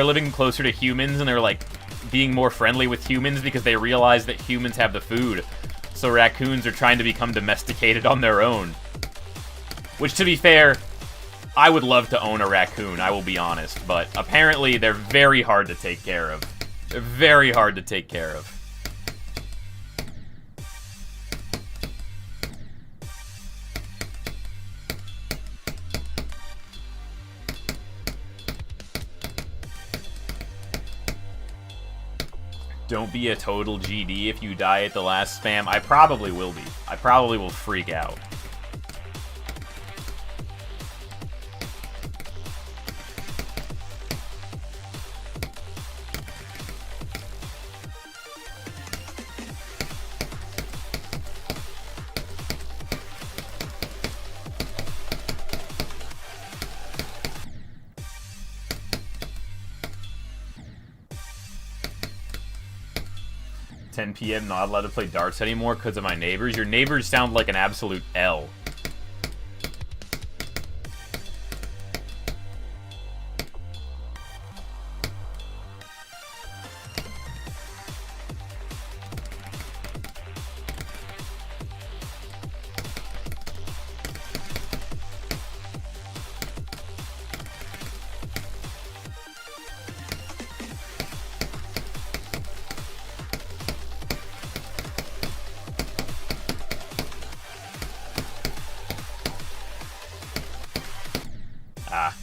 living closer to humans, and they're like being more friendly with humans because they realize that humans have the food. So raccoons are trying to become domesticated on their own. Which, to be fair, I would love to own a raccoon, I will be honest, but apparently they're very hard to take care of. They're very hard to take care of. Don't be a total GD if you die at the last spam. I probably will be. I probably will freak out. 10 p.m. not allowed to play darts anymore because of my neighbors. Your neighbors sound like an absolute L. Ah.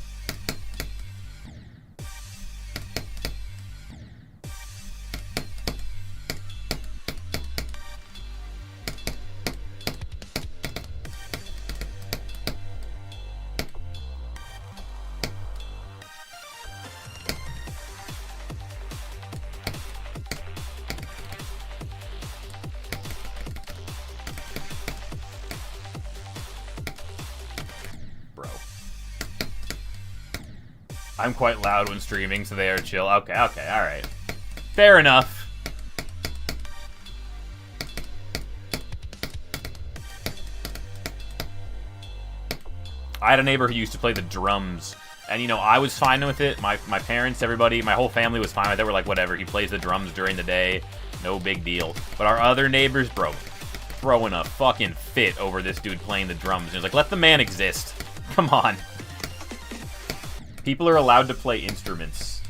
I'm quite loud when streaming, so they are chill. Okay, alright. Fair enough. I had a neighbor who used to play the drums, and, you know, I was fine with it. My parents, everybody, my whole family was fine with it. They were like, whatever, he plays the drums during the day. No big deal. But our other neighbors, bro, throwing a fucking fit over this dude playing the drums. And it was like, let the man exist. Come on. People are allowed to play instruments.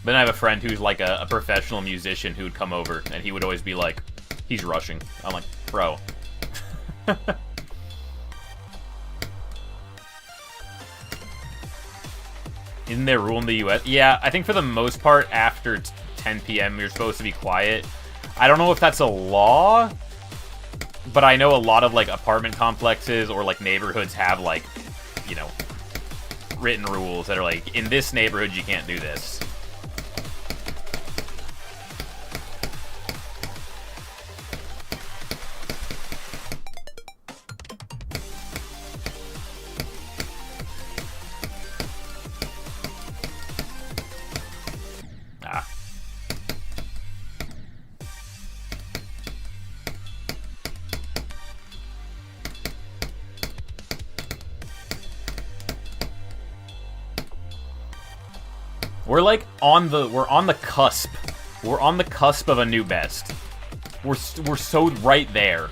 Then I have a friend who's like a professional musician who would come over, and he would always be like, he's rushing. I'm like, bro. Isn't there a rule in the US? Yeah, I think for the most part, after 10 p.m., you're supposed to be quiet. I don't know if that's a law, but I know a lot of, like, apartment complexes or, like, neighborhoods have, like, you know, written rules that are like, in this neighborhood, you can't do this. We're like we're on the cusp. We're on the cusp of a new best. We're so right there.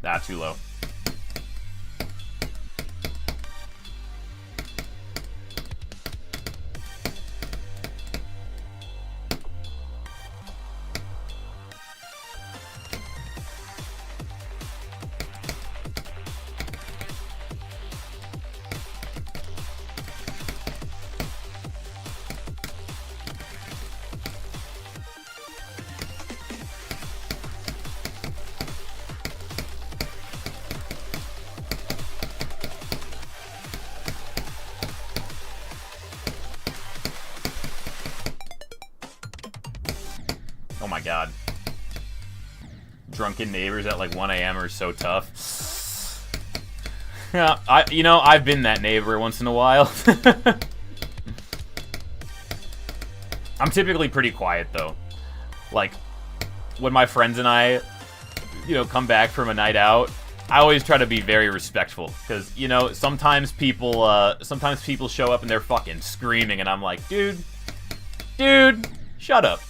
Ah, too low. Oh my god. Drunken neighbors at like 1 a.m. are so tough. Yeah, I've been that neighbor once in a while. I'm typically pretty quiet though. Like, when my friends and I, come back from a night out, I always try to be very respectful. Because, sometimes people show up and they're fucking screaming and I'm like, dude, shut up.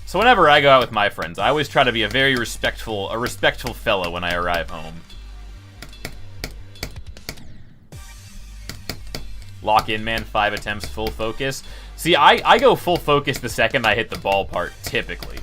So whenever I go out with my friends, I always try to be a very respectful fellow when I arrive home. Lock in, man. 5 attempts, full focus. See, I go full focus the second I hit the ball part, typically.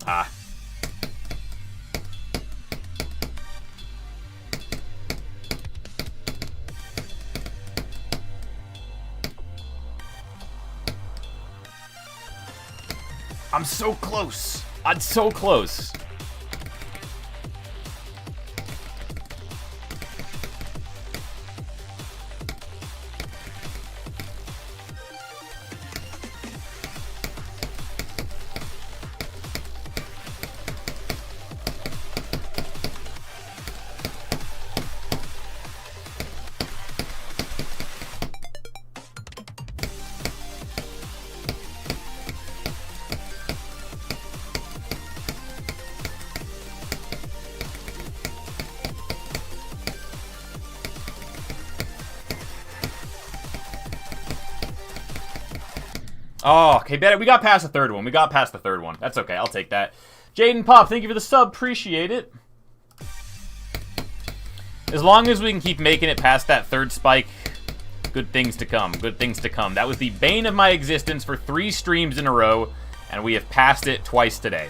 Ah. I'm so close. I'm so close. Oh, okay, better. We got past the third one. We got past the third one. That's okay. I'll take that. Jaden Pop, thank you for the sub. Appreciate it. As long as we can keep making it past that third spike, good things to come. Good things to come. That was the bane of my existence for 3 streams in a row, and we have passed it twice today.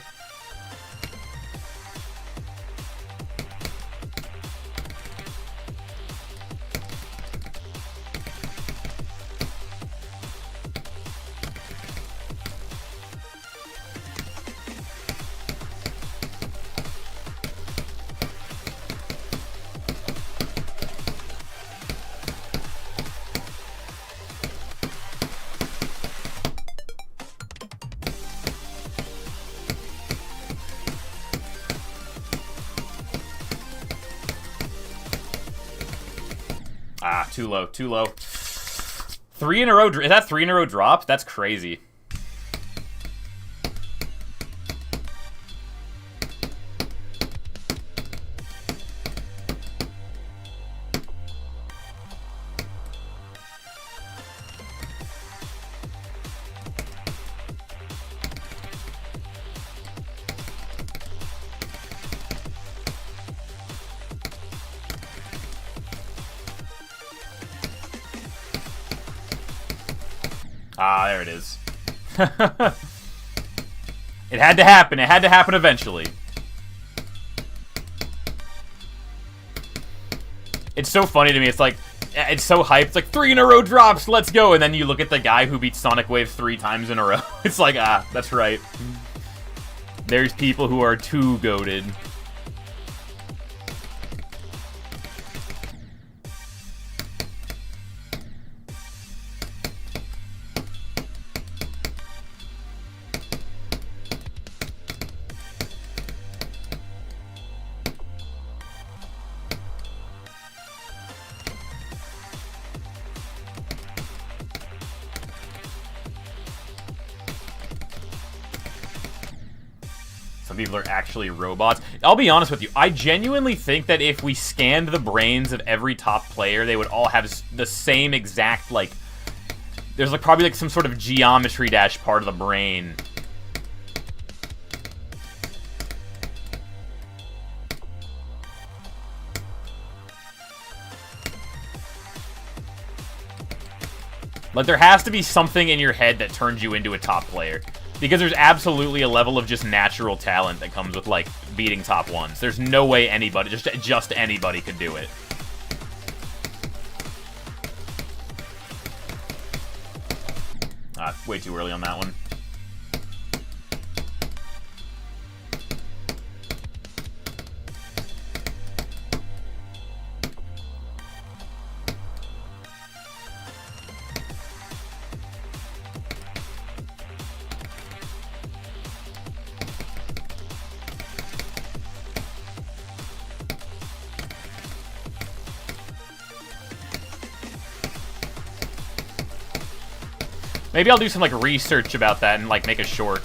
Ah, too low, too low. 3 in a row. Is that 3 in a row drop? That's crazy. Ah, there it is. It had to happen. It had to happen eventually. It's so funny to me. It's like, it's so hyped. It's like 3 in a row drops. Let's go. And then you look at the guy who beat Sonic Wave 3 times in a row. It's like, ah, that's right. There's people who are too goated. Some people are actually robots. I'll be honest with you. I genuinely think that if we scanned the brains of every top player, they would all have the same exact, like... There's like probably like some sort of geometry dash part of the brain. Like, there has to be something in your head that turns you into a top player. Because there's absolutely a level of just natural talent that comes with, like, beating top ones. There's no way anybody, just anybody could do it. Way too early on that one. Maybe I'll do some, like, research about that and, like, make a short.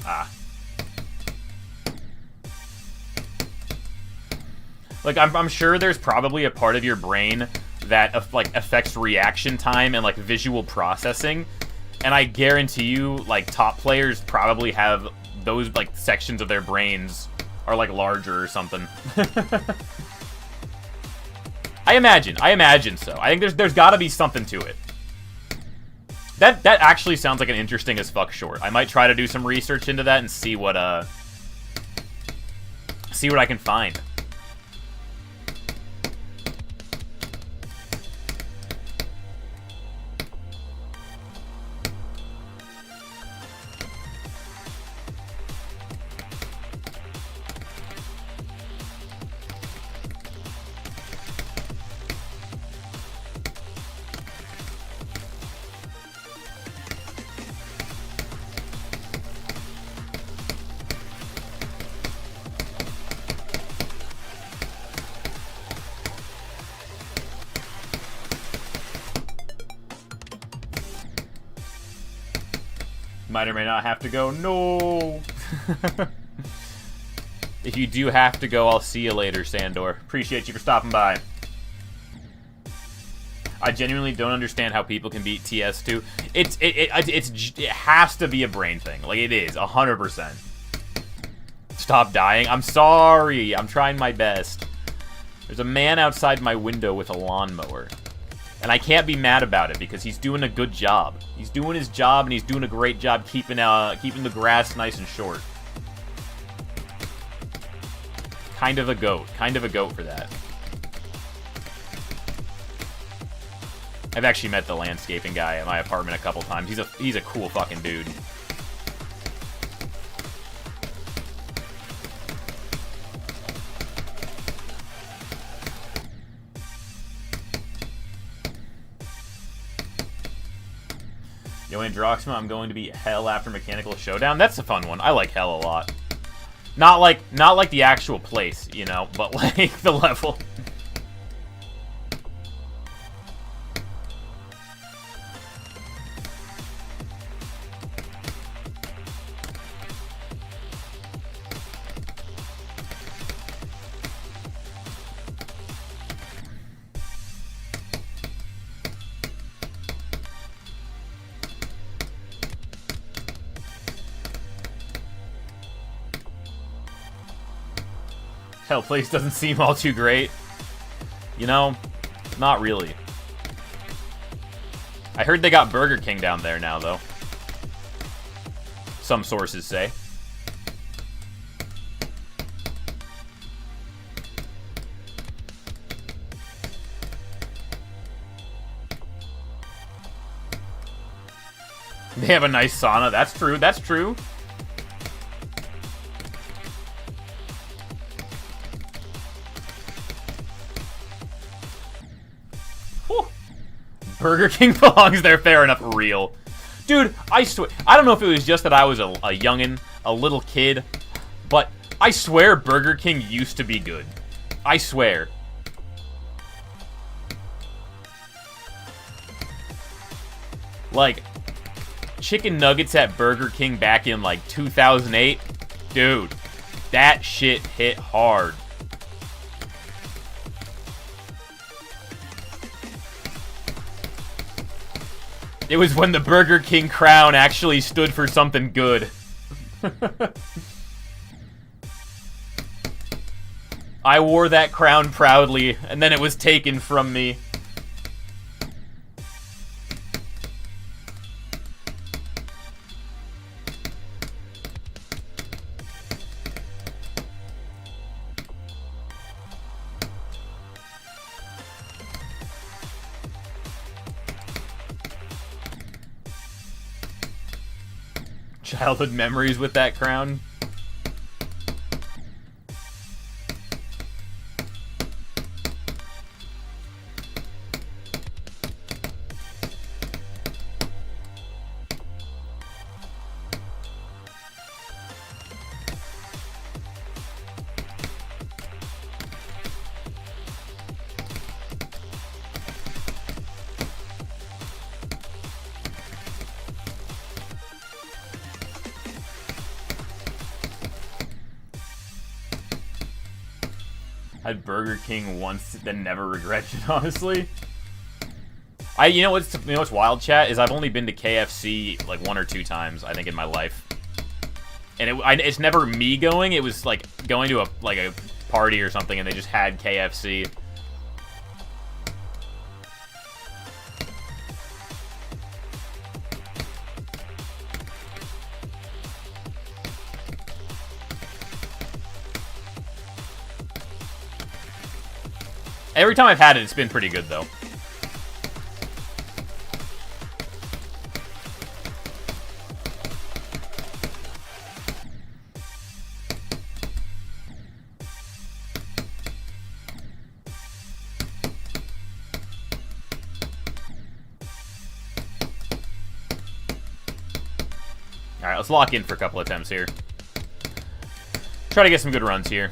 Ah. Like, I'm sure there's probably a part of your brain that, like, affects reaction time and, like, visual processing. And I guarantee you, like, top players probably have those, like, sections of their brains are, like, larger or something. I imagine so. I think there's got to be something to it. That actually sounds like an interesting as fuck short. I might try to do some research into that and see what I can find. Might or may not have to go. No! If you do have to go, I'll see you later, Sandor. Appreciate you for stopping by. I genuinely don't understand how people can beat TS2. It has to be a brain thing. Like, it is, 100%. Stop dying. I'm sorry. I'm trying my best. There's a man outside my window with a lawnmower. And I can't be mad about it because he's doing a good job. He's doing his job and he's doing a great job keeping the grass nice and short. Kind of a goat for that. I've actually met the landscaping guy at my apartment a couple times. He's a cool fucking dude. Yo, Androxima, I'm going to beat Hell after Mechanical Showdown. That's a fun one. I like Hell a lot. Not like the actual place, you know, but like the level. Hell, place doesn't seem all too great. You know, not really. I heard they got Burger King down there now, though. Some sources say. They have a nice sauna. That's true. That's true. Burger King belongs there, fair enough, real. Dude, I swear, I don't know if it was just that I was a youngin', a little kid, but I swear Burger King used to be good. I swear. Like, chicken nuggets at Burger King back in, like, 2008? Dude, that shit hit hard. It was when the Burger King crown actually stood for something good. I wore that crown proudly, and then it was taken from me. Childhood memories with that crown. Had Burger King once, then never regretted it, honestly. You know what's wild, chat, is I've only been to KFC like 1 or 2 times, I think, in my life. And it's never me going, it was like going to a party or something and they just had KFC. Every time I've had it, it's been pretty good, though. Alright, let's lock in for a couple attempts here. Try to get some good runs here.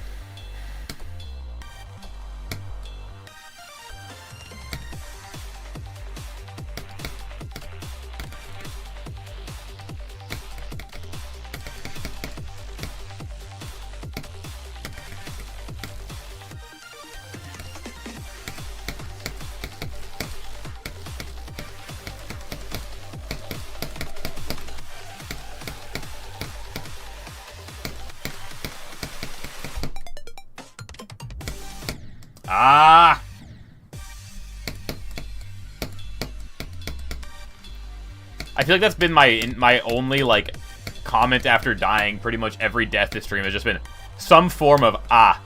Ah! I feel like that's been my only, like, comment after dying pretty much every death this stream has just been some form of ah.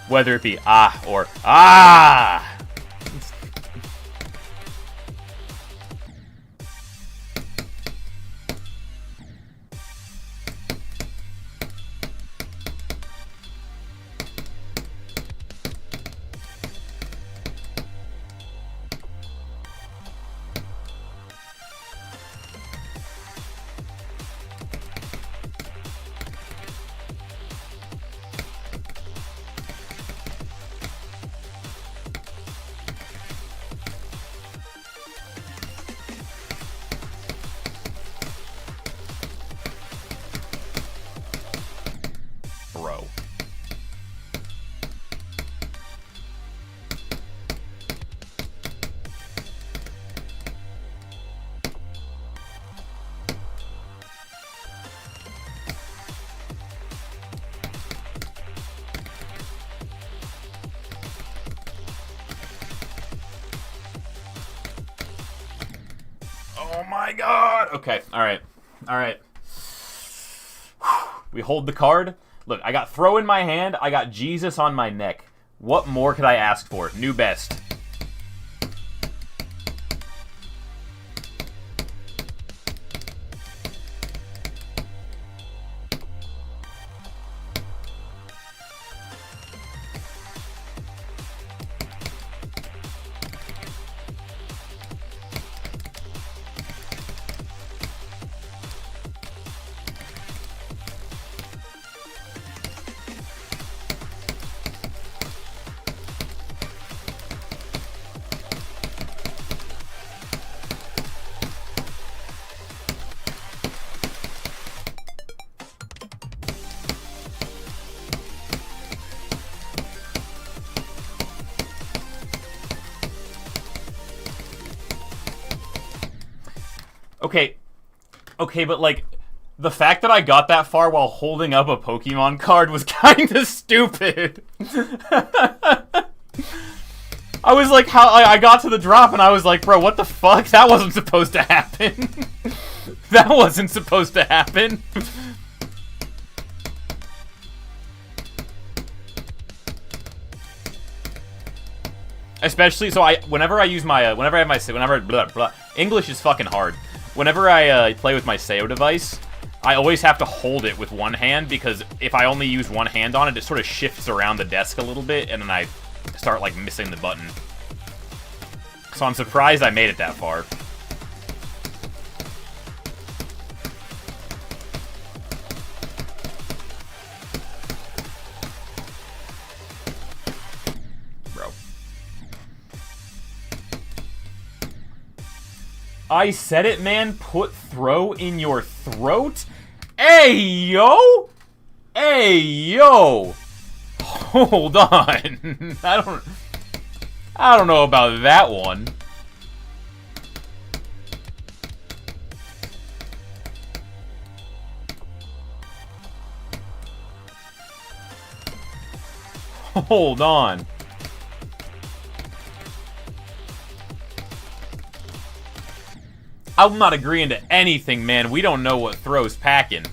Whether it be ah or ah! Bro. Oh my god! Okay, alright. Alright. We hold the card. Look, I got throw in my hand, I got Jesus on my neck. What more could I ask for? New best. Okay, but, like, the fact that I got that far while holding up a Pokemon card was kinda stupid. I was like, I got to the drop and I was like, bro, what the fuck? That wasn't supposed to happen. That wasn't supposed to happen. Especially, so whenever I use my, English is fucking hard. Whenever I play with my Sayo device, I always have to hold it with one hand, because if I only use one hand on it, it sort of shifts around the desk a little bit, and then I start, like, missing the button. So I'm surprised I made it that far. I said it, man. Put throw in your throat? Hey, yo! Hey, yo! Hold on. I don't know about that one. Hold on. I'm not agreeing to anything, man. We don't know what throw's packing.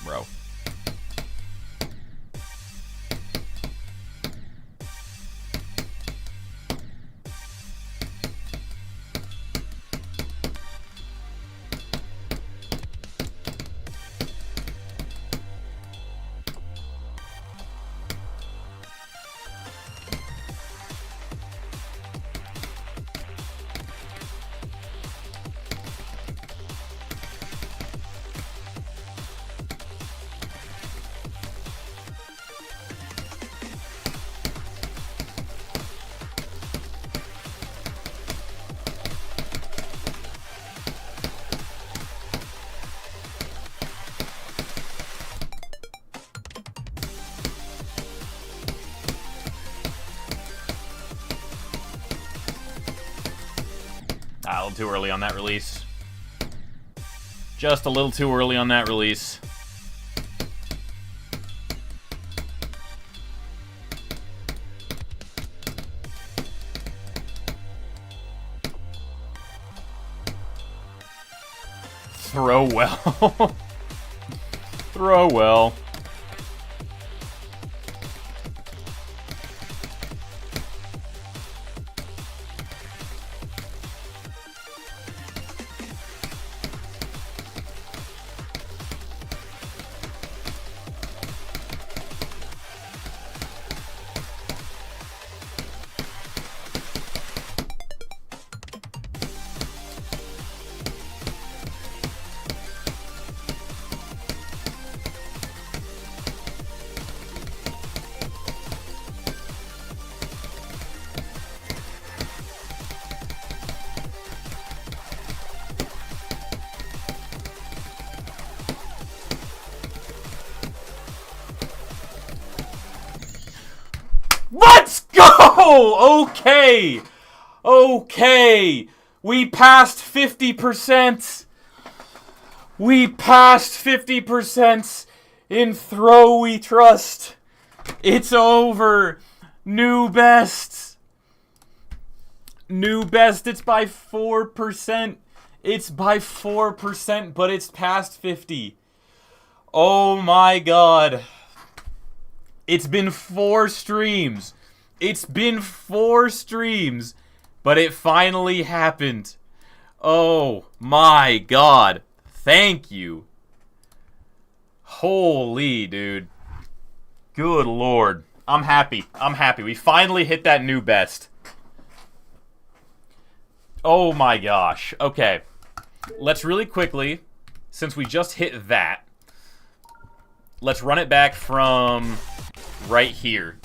bro. A little too early on that release. Just a little too early on that release. Throw well. Throw well. Let's go! Okay. Okay. We passed 50%. We passed 50% in Throw We Trust. It's over. New best. New best. It's by 4%. It's by 4%, but it's past 50. Oh my god. It's been 4 streams. It's been 4 streams. But it finally happened. Oh my god. Thank you. Holy dude. Good lord. I'm happy. I'm happy. We finally hit that new best. Oh my gosh. Okay. Let's really quickly, since we just hit that, let's run it back from right here.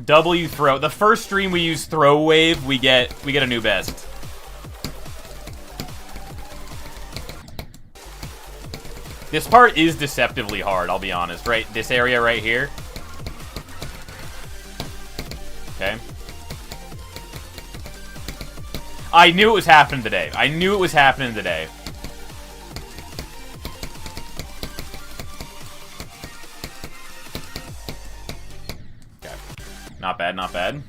W throw. The first stream we use throw wave, we get a new best. This part is deceptively hard, I'll be honest, right? This area right here. Okay. I knew it was happening today. I knew it was happening today. Okay. Not bad, not bad.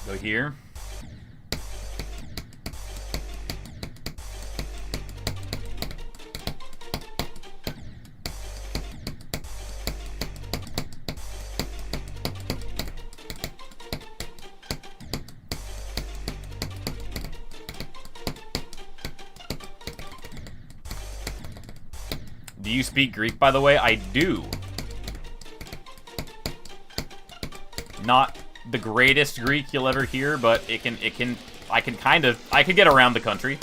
Go here. Do you speak Greek, by the way? I do. Not the greatest Greek you'll ever hear, but I can get around the country.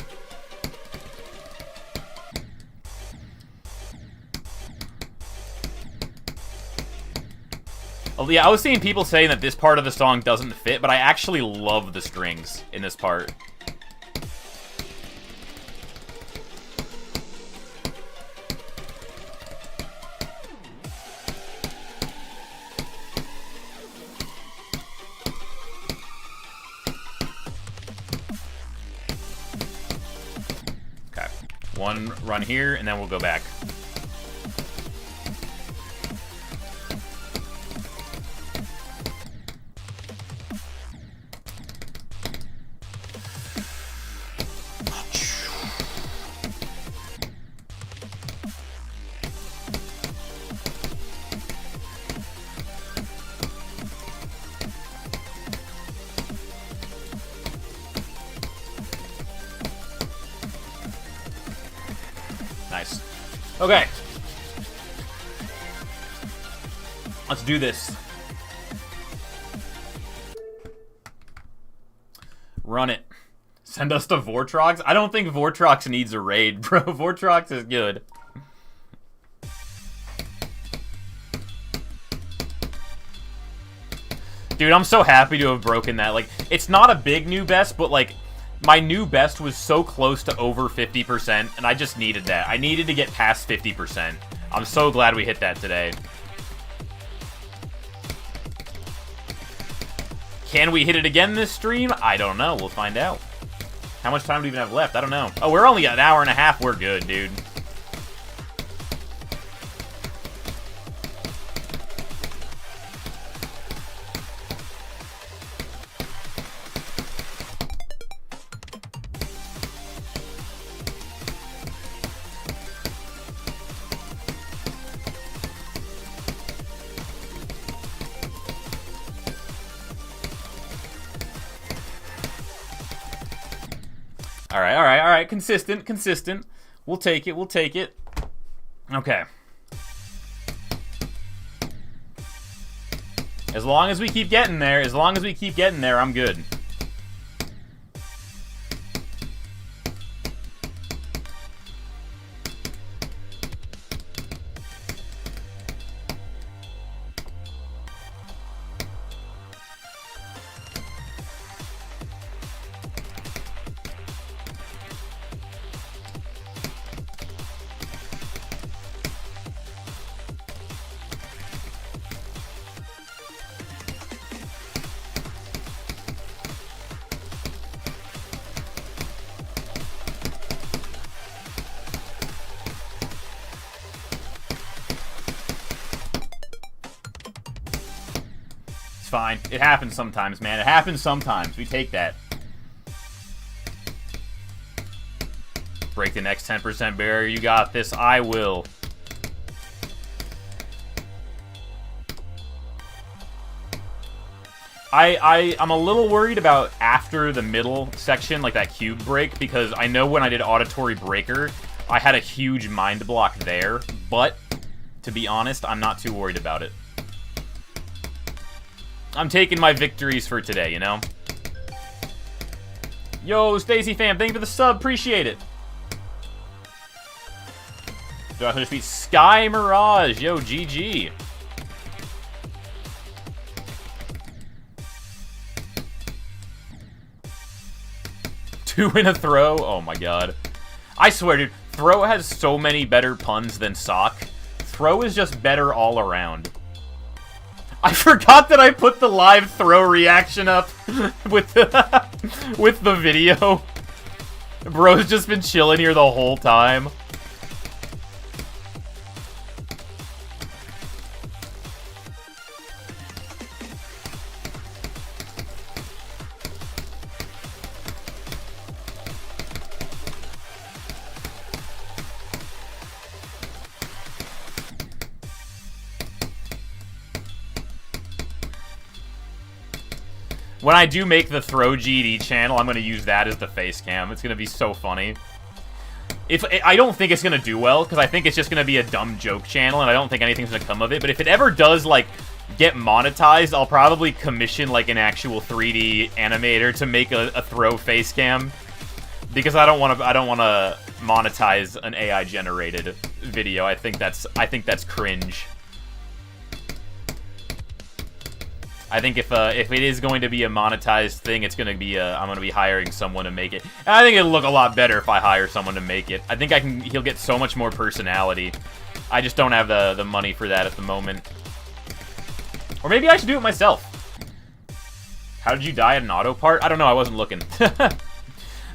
Oh, yeah, I was seeing people saying that this part of the song doesn't fit, but I actually love the strings in this part. One run here, and then we'll go back. Nice. Okay. Let's do this. Run it. Send us to Vortrox? I don't think Vortrox needs a raid, bro. Vortrox is good. Dude, I'm so happy to have broken that. Like, it's not a big new best, but, like, my new best was so close to over 50%, and I just needed that. I needed to get past 50%. I'm so glad we hit that today. Can we hit it again this stream? I don't know. We'll find out. How much time do we even have left? I don't know. Oh, we're only an hour and a half. We're good, dude. Alright. Consistent. We'll take it. Okay. As long as we keep getting there, I'm good. Fine. It happens sometimes, man. It happens sometimes. We take that. Break the next 10% barrier. You got this. I will. I'm a little worried about after the middle section, like that cube break, because I know when I did Auditory Breaker, I had a huge mind block there, but to be honest, I'm not too worried about it. I'm taking my victories for today, you know? Yo, Stacy fam, thank you for the sub. Appreciate it. Do I just beat Sky Mirage? Yo, GG. Two in a throw? Oh my god. I swear, dude, throw has so many better puns than sock. Throw is just better all around. I forgot that I put the live throw reaction up with the video. Bro's just been chilling here the whole time. When I do make the Throw GD channel, I'm going to use that as the face cam. It's going to be so funny. I don't think it's going to do well, because I think it's just going to be a dumb joke channel, and I don't think anything's going to come of it. But if it ever does, like, get monetized, I'll probably commission, like, an actual 3D animator to make a Throw face cam. Because I don't want to monetize an AI-generated video. I think that's cringe. I think if it is going to be a monetized thing, it's going to be I'm going to be hiring someone to make it. And I think it'll look a lot better if I hire someone to make it. I think he'll get so much more personality. I just don't have the money for that at the moment. Or maybe I should do it myself. How did you die at an auto part? I don't know, I wasn't looking.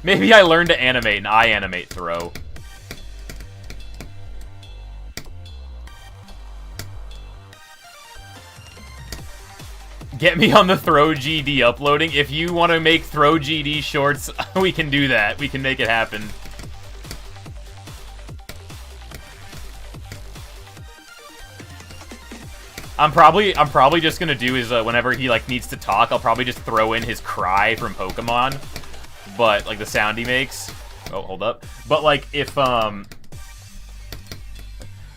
Maybe I learned to animate and I animate Throw. Get me on the Throw GD uploading. If you want to make Throw GD shorts, we can do that. We can make it happen. I'm probably just gonna do is whenever he like needs to talk, I'll probably just throw in his cry from Pokemon, but like the sound he makes. Oh, hold up. But like if but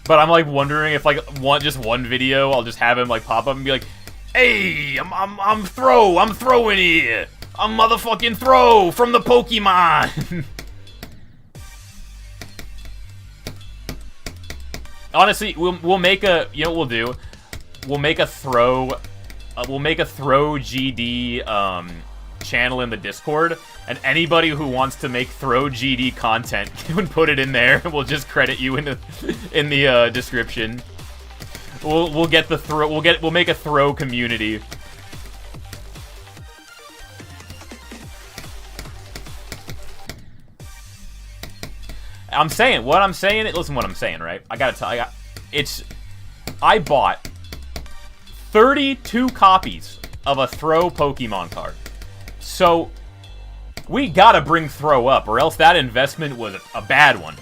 I'm like wondering if like one video, I'll just have him like pop up and be like, "Hey, I'm throwing here. I'm motherfucking Throw from the Pokemon." Honestly, we'll make a, you know what we'll do? We'll make a Throw GD channel in the Discord, and anybody who wants to make Throw GD content can put it in there. We'll just credit you in the description. We'll get the Throw. We'll make a Throw community. Listen, what I'm saying, right? I gotta tell you, I bought 32 copies of a Throw Pokemon card. So, we gotta bring Throw up, or else that investment was a bad one.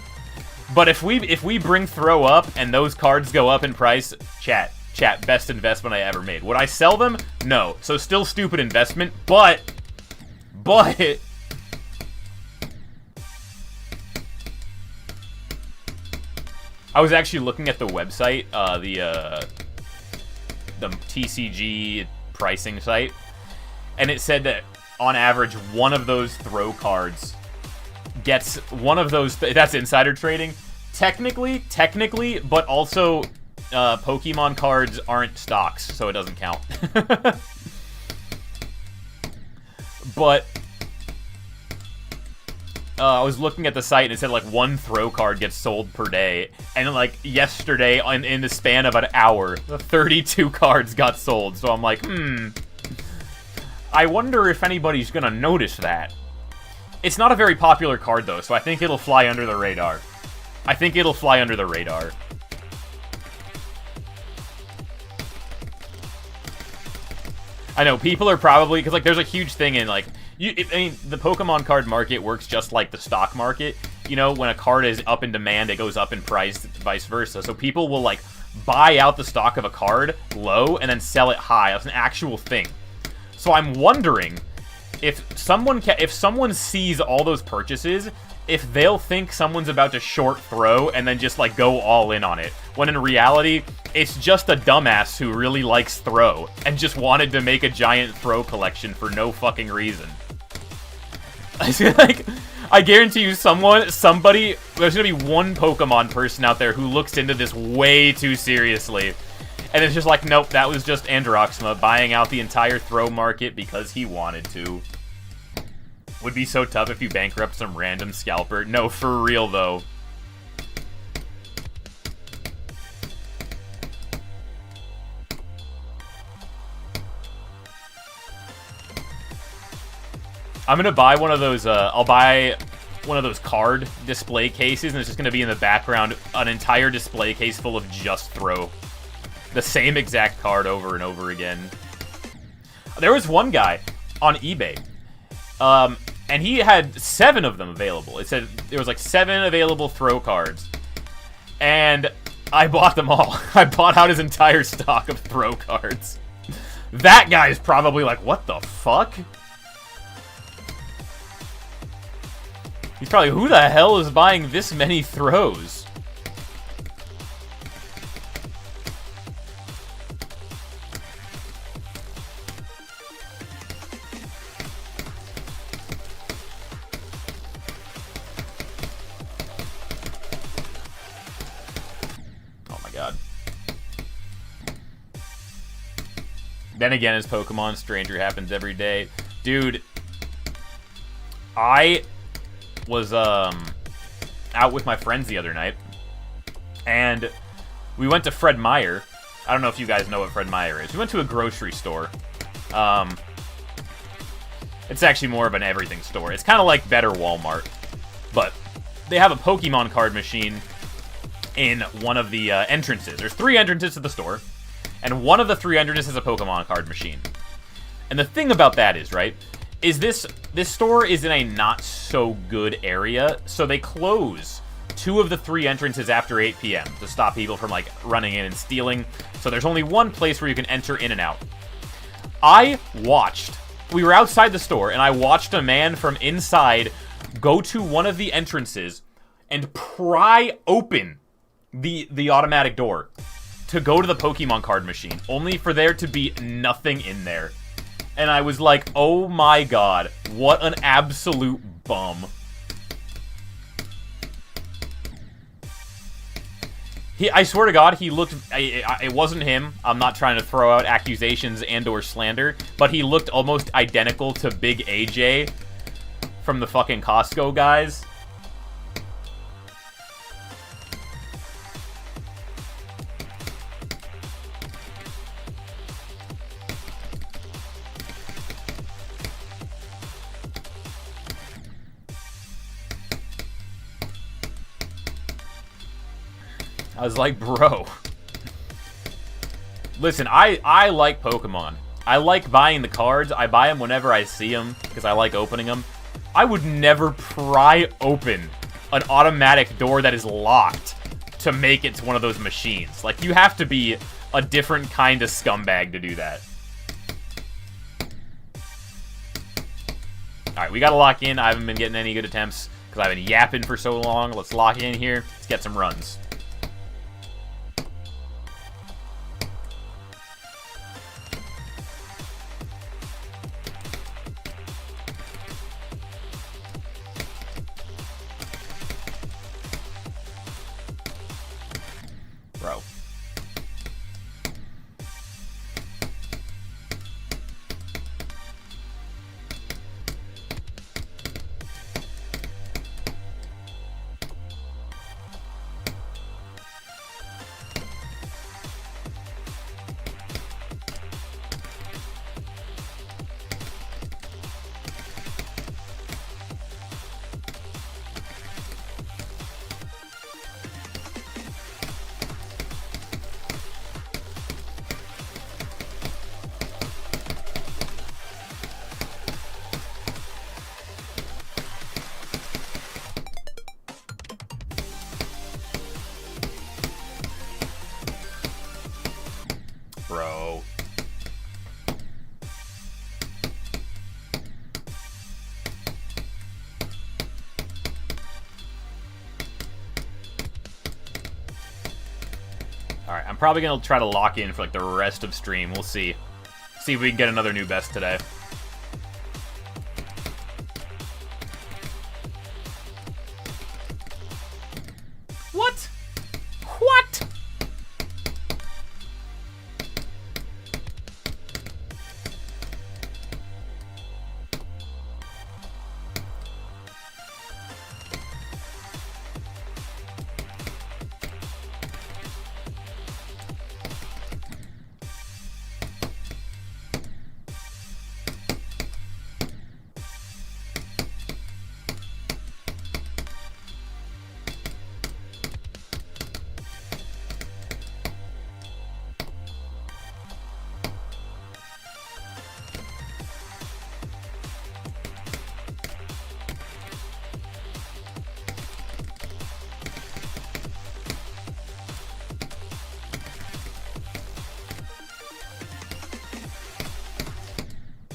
But if we bring Throw up, and those cards go up in price, chat, best investment I ever made. Would I sell them? No. So still stupid investment, but... I was actually looking at the website, the TCG pricing site, and it said that on average one of those Throw cards gets that's insider trading technically, but also Pokemon cards aren't stocks, so it doesn't count. But I was looking at the site and it said like one Throw card gets sold per day, and like yesterday in the span of an hour, 32 cards got sold. So I'm like, I wonder if anybody's gonna notice that. It's not a very popular card though, so I think it'll fly under the radar. I know people are probably, because like there's a huge thing in like the Pokemon card market works just like the stock market. You know, when a card is up in demand, it goes up in price, vice versa. So people will like buy out the stock of a card low and then sell it high. That's an actual thing. So I'm wondering if someone sees all those purchases, if they'll think someone's about to short Throw and then just like go all in on it, when in reality it's just a dumbass who really likes Throw and just wanted to make a giant Throw collection for no fucking reason. Like, I guarantee you somebody, there's gonna be one Pokemon person out there who looks into this way too seriously. And it's just like, nope, that was just Androxma buying out the entire Throw market because he wanted to. Would be so tough if you bankrupt some random scalper. No, for real though. I'm gonna buy one of those, I'll buy one of those card display cases, and it's just gonna be in the background an entire display case full of just Throw. The same exact card over and over again. There was one guy on eBay, and he had 7 of them available. It said there was like 7 available Throw cards, and I bought them all. I bought out his entire stock of Throw cards. That guy's probably like, what the fuck? He's probably, who the hell is buying this many Throws? Oh my god. Then again, as Pokemon, stranger happens every day. Dude, I was out with my friends the other night, and we went to Fred Meyer. I don't know if you guys know what Fred Meyer is. We went to a grocery store. It's actually more of an everything store. It's kind of like better Walmart, but they have a Pokemon card machine in one of the entrances. There's 3 entrances to the store, and one of the 3 entrances is a Pokemon card machine. And the thing about that is, right, is this store is in a not-so-good area, so they close 2 of the 3 entrances after 8 p.m. to stop people from, like, running in and stealing. So there's only one place where you can enter in and out. We were outside the store, and I watched a man from inside go to one of the entrances and pry open the automatic door to go to the Pokemon card machine, only for there to be nothing in there. And I was like, oh my god, what an absolute bum. I swear to God, he looked... it wasn't him. I'm not trying to throw out accusations and or slander, but he looked almost identical to Big AJ from the fucking Costco guys. I was like, bro. Listen, I like Pokemon. I like buying the cards. I buy them whenever I see them, because I like opening them. I would never pry open an automatic door that is locked to make it to one of those machines. Like, you have to be a different kind of scumbag to do that. Alright, we gotta lock in. I haven't been getting any good attempts, because I've been yapping for so long. Let's lock in here. Let's get some runs. Bro. Bro. Alright, I'm probably gonna try to lock in for like the rest of stream. We'll see. See if we can get another new best today. What? What?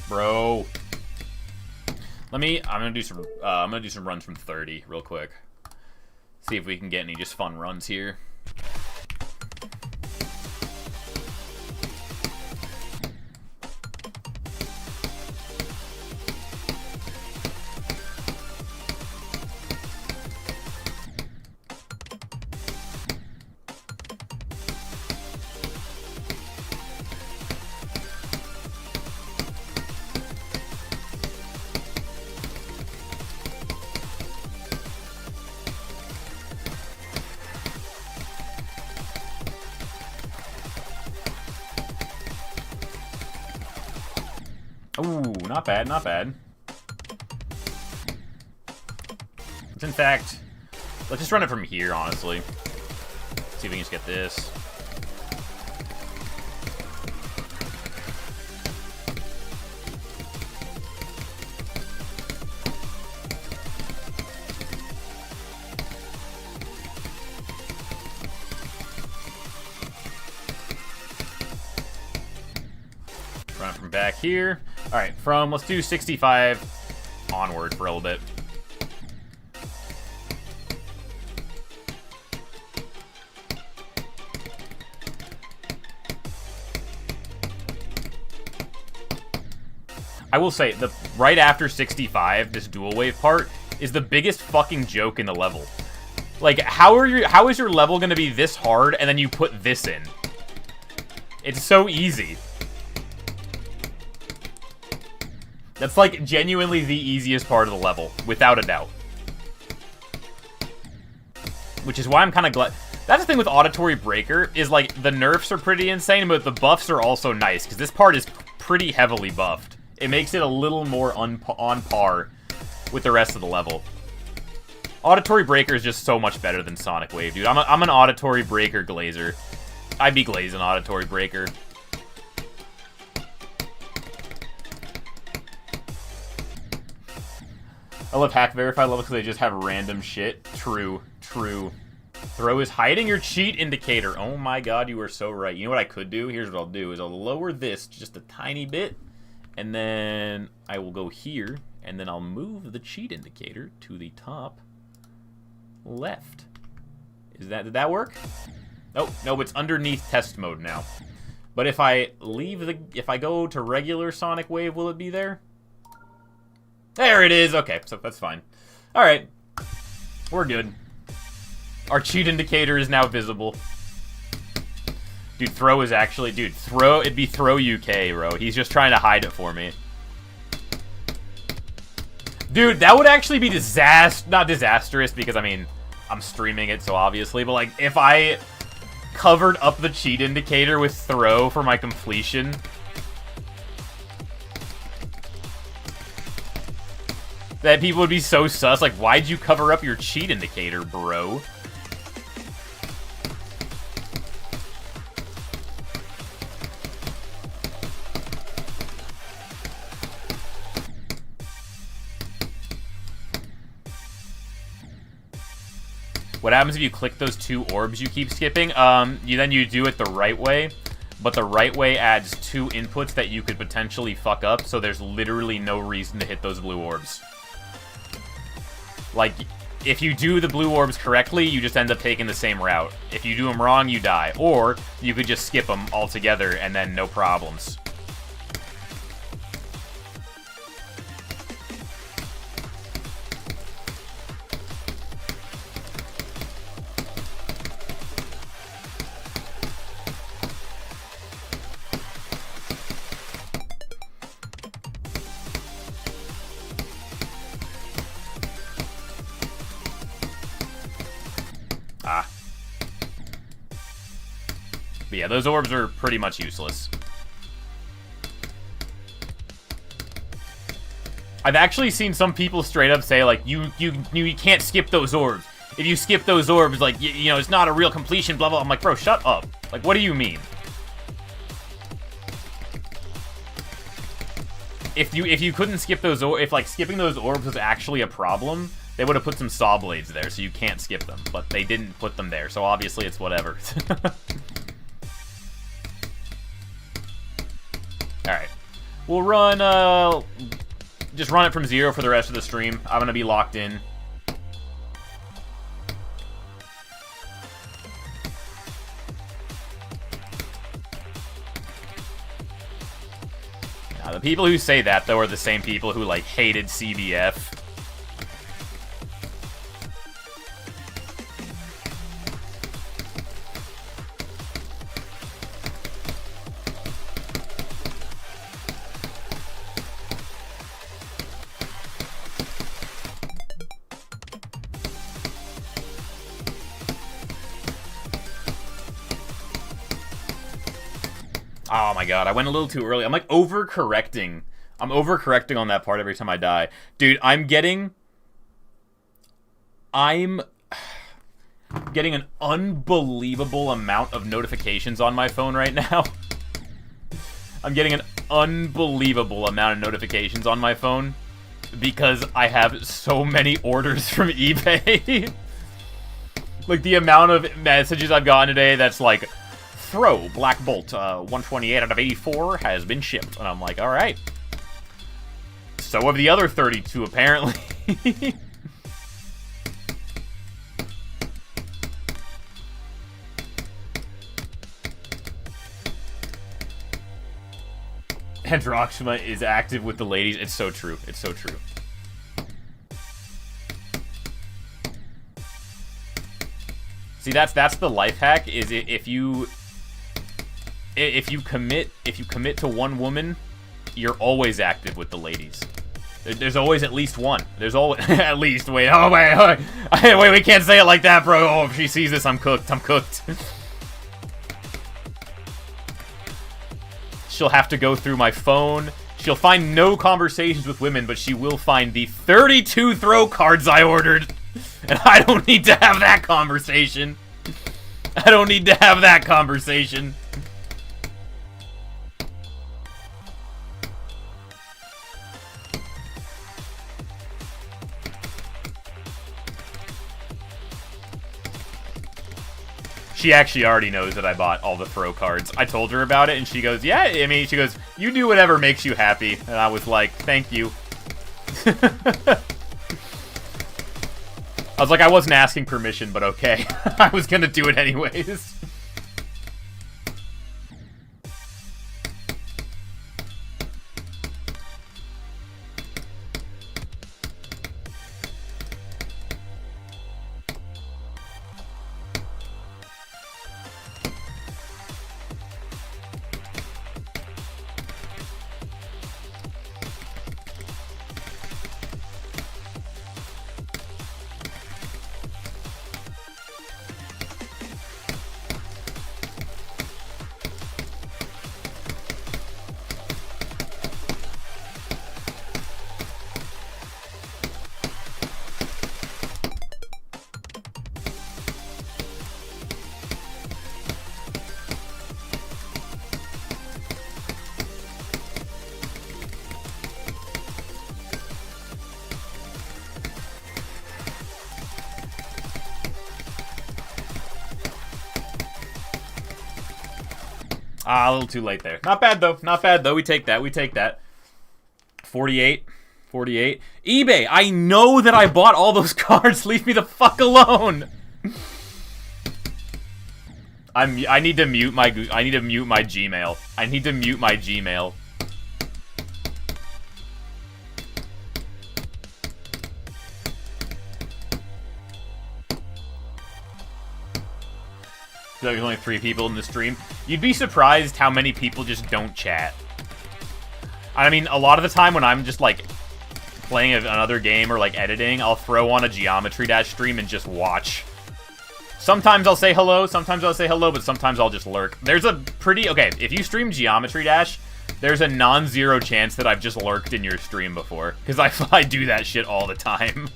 Bro. I'm gonna do some runs from 30 real quick. See if we can get any just fun runs here. Ooh, not bad, not bad. In fact, let's just run it from here, honestly. See if we can just get this. back here. Alright, let's do 65 onward for a little bit. I will say, right after 65, this dual wave part is the biggest fucking joke in the level. Like, how is your level gonna be this hard, and then you put this in? It's so easy. That's, like, genuinely the easiest part of the level, without a doubt. Which is why I'm kind of glad... That's the thing with Auditory Breaker, is, like, the nerfs are pretty insane, but the buffs are also nice, because this part is pretty heavily buffed. It makes it a little more on par with the rest of the level. Auditory Breaker is just so much better than Sonic Wave, dude. I'm an Auditory Breaker glazer. I'd be glazing Auditory Breaker. I love hack verify levels because they just have random shit. True, true. Throw is hiding your cheat indicator. Oh my god, you are so right. You know what I could do? Here's what I'll do, is I'll lower this just a tiny bit. And then I will go here, and then I'll move the cheat indicator to the top left. Did that work? Oh, no, it's underneath test mode now. But if I go to regular Sonic Wave, will it be there? There it is. Okay, so that's fine. All right, we're good. Our cheat indicator is now visible. Dude, throw is actually... Dude, it'd be throw UK, bro. He's just trying to hide it for me. Dude, that would actually be not disastrous, because, I mean, I'm streaming it, so obviously, but, like, if I covered up the cheat indicator with throw for my completion... that people would be so sus, like, why'd you cover up your cheat indicator, bro? What happens if you click those 2 orbs you keep skipping? Then you do it the right way, but the right way adds 2 inputs that you could potentially fuck up, so there's literally no reason to hit those blue orbs. Like, if you do the blue orbs correctly, you just end up taking the same route. If you do them wrong, you die. Or, you could just skip them altogether, and then no problems. But yeah, those orbs are pretty much useless. I've actually seen some people straight up say, like, you can't skip those orbs. If you skip those orbs, like, you know, it's not a real completion, blah, blah. I'm like, bro, shut up. Like, what do you mean? If you couldn't skip those orbs, if, like, skipping those orbs was actually a problem, they would have put some saw blades there, so you can't skip them. But they didn't put them there, so obviously it's whatever. Alright. We'll run, just run it from 0 for the rest of the stream. I'm gonna be locked in. Now, the people who say that, though, are the same people who, like, hated CBF. Oh my god, I went a little too early. I'm like overcorrecting. I'm overcorrecting on that part every time I die. Dude, I'm getting an unbelievable amount of notifications on my phone right now. I'm getting an unbelievable amount of notifications on my phone because I have so many orders from eBay. Like, the amount of messages I've gotten today that's like, throw, Black Bolt, 128 out of 84 has been shipped. And I'm like, alright. So have the other 32, apparently. Androxima is active with the ladies. It's so true. It's so true. See, that's the life hack. Is if you commit to one woman, you're always active with the ladies. There's always at least one. There's always at least. Wait. Oh wait. Wait. We can't say it like that, bro. Oh, if she sees this, I'm cooked. I'm cooked. She'll have to go through my phone. She'll find no conversations with women, but she will find the 32 throw cards I ordered. And I don't need to have that conversation. I don't need to have that conversation. She actually already knows that I bought all the throw cards. I told her about it, and she goes, yeah, I mean, she goes, you do whatever makes you happy. And I was like, thank you. I was like, I wasn't asking permission, but okay. I was gonna do it anyways. A little too late there. Not bad, though. Not bad, though. We take that. We take that. 48. 48. eBay. I know that I bought all those cards. Leave me the fuck alone. I need to mute my Gmail. I need to mute my Gmail. There's only 3 people in the stream. You'd be surprised how many people just don't chat. I mean, a lot of the time when I'm just, like, playing another game or, like, editing, I'll throw on a Geometry Dash stream and just watch. Sometimes I'll say hello, but sometimes I'll just lurk. There's a pretty... Okay, if you stream Geometry Dash, there's a non-zero chance that I've just lurked in your stream before. Because I do that shit all the time.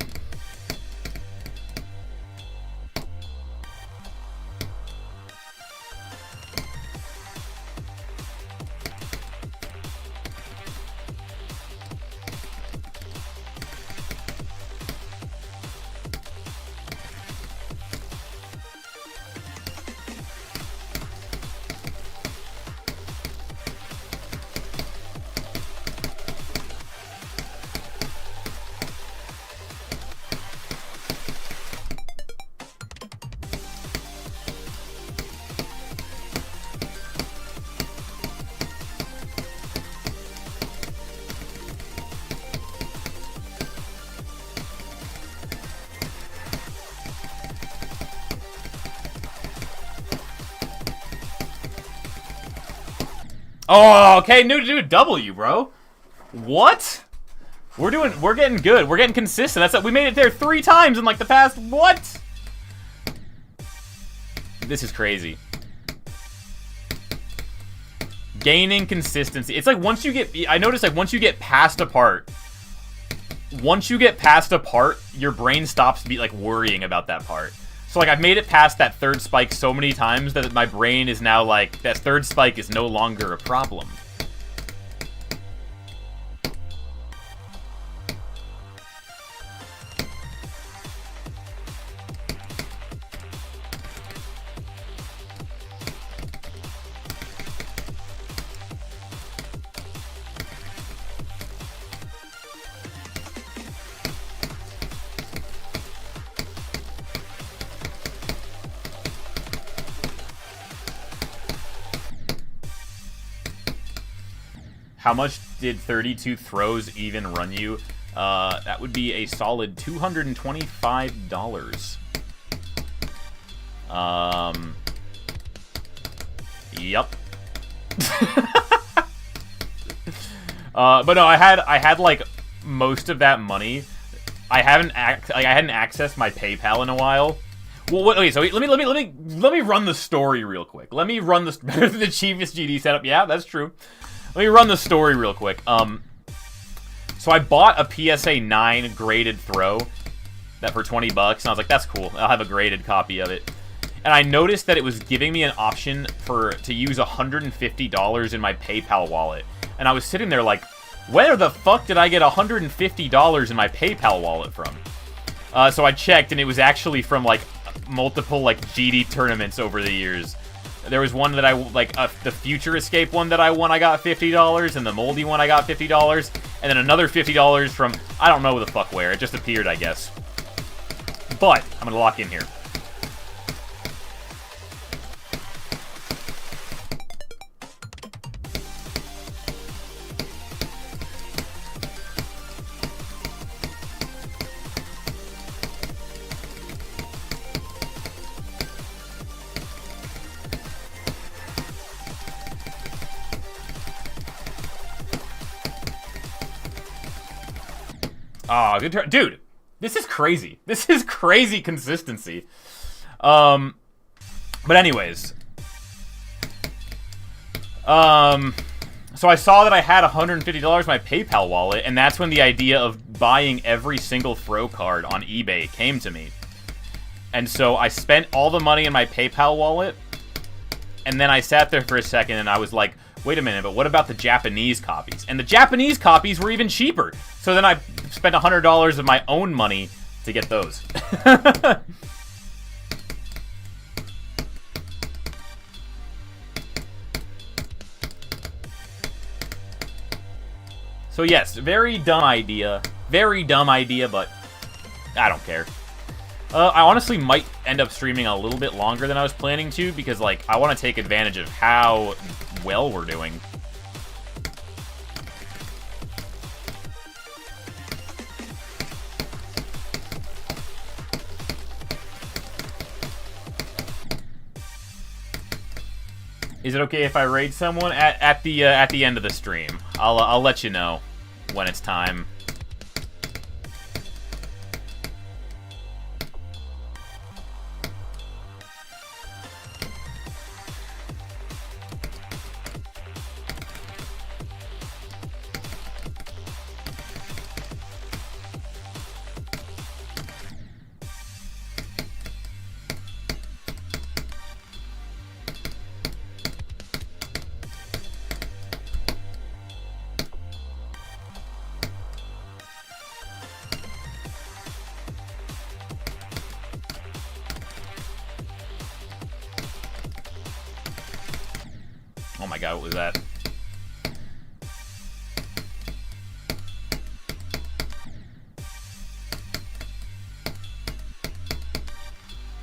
Oh, okay, new to do a W, bro. What? We're getting good. We're getting consistent. We made it there 3 times in like the past, what? This is crazy. Gaining consistency. It's like once you get, I noticed like once you get past a part, your brain stops worrying about that part. So, like, I've made it past that 3rd spike so many times that my brain is now like, that 3rd spike is no longer a problem. How much did 32 throws even run you? That would be a solid $225. Yup. But no, I had like most of that money. I hadn't accessed my PayPal in a while. Well, okay, so let me run the story real quick. Let me run the better than the cheapest GD setup. Yeah, that's true. Let me run the story real quick. So I bought a PSA 9 graded throw that for 20 bucks, and I was like, that's cool. I'll have a graded copy of it. And I noticed that it was giving me an option to use $150 in my PayPal wallet. And I was sitting there like, where the fuck did I get $150 in my PayPal wallet from? So I checked, and it was actually from like multiple like GD tournaments over the years. There was one that I like, the Future Escape one that I won. I got $50, and the Moldy one I got $50, and then another $50 from I don't know the fuck where. It just appeared, I guess. But I'm gonna lock in here. Oh, good turn. Dude, this is crazy. This is crazy consistency. But anyways. So I saw that I had $150 in my PayPal wallet, and that's when the idea of buying every single throw card on eBay came to me. And so I spent all the money in my PayPal wallet, and then I sat there for a second, and I was like, wait a minute, but what about the Japanese copies? And the Japanese copies were even cheaper. So then I spent $100 of my own money to get those. So yes, very dumb idea. Very dumb idea, but I don't care. I honestly might end up streaming a little bit longer than I was planning to, because like I want to take advantage of how well we're doing. Is it okay if I raid someone at the end of the stream? I'll let you know when it's time. Oh my god, what was that?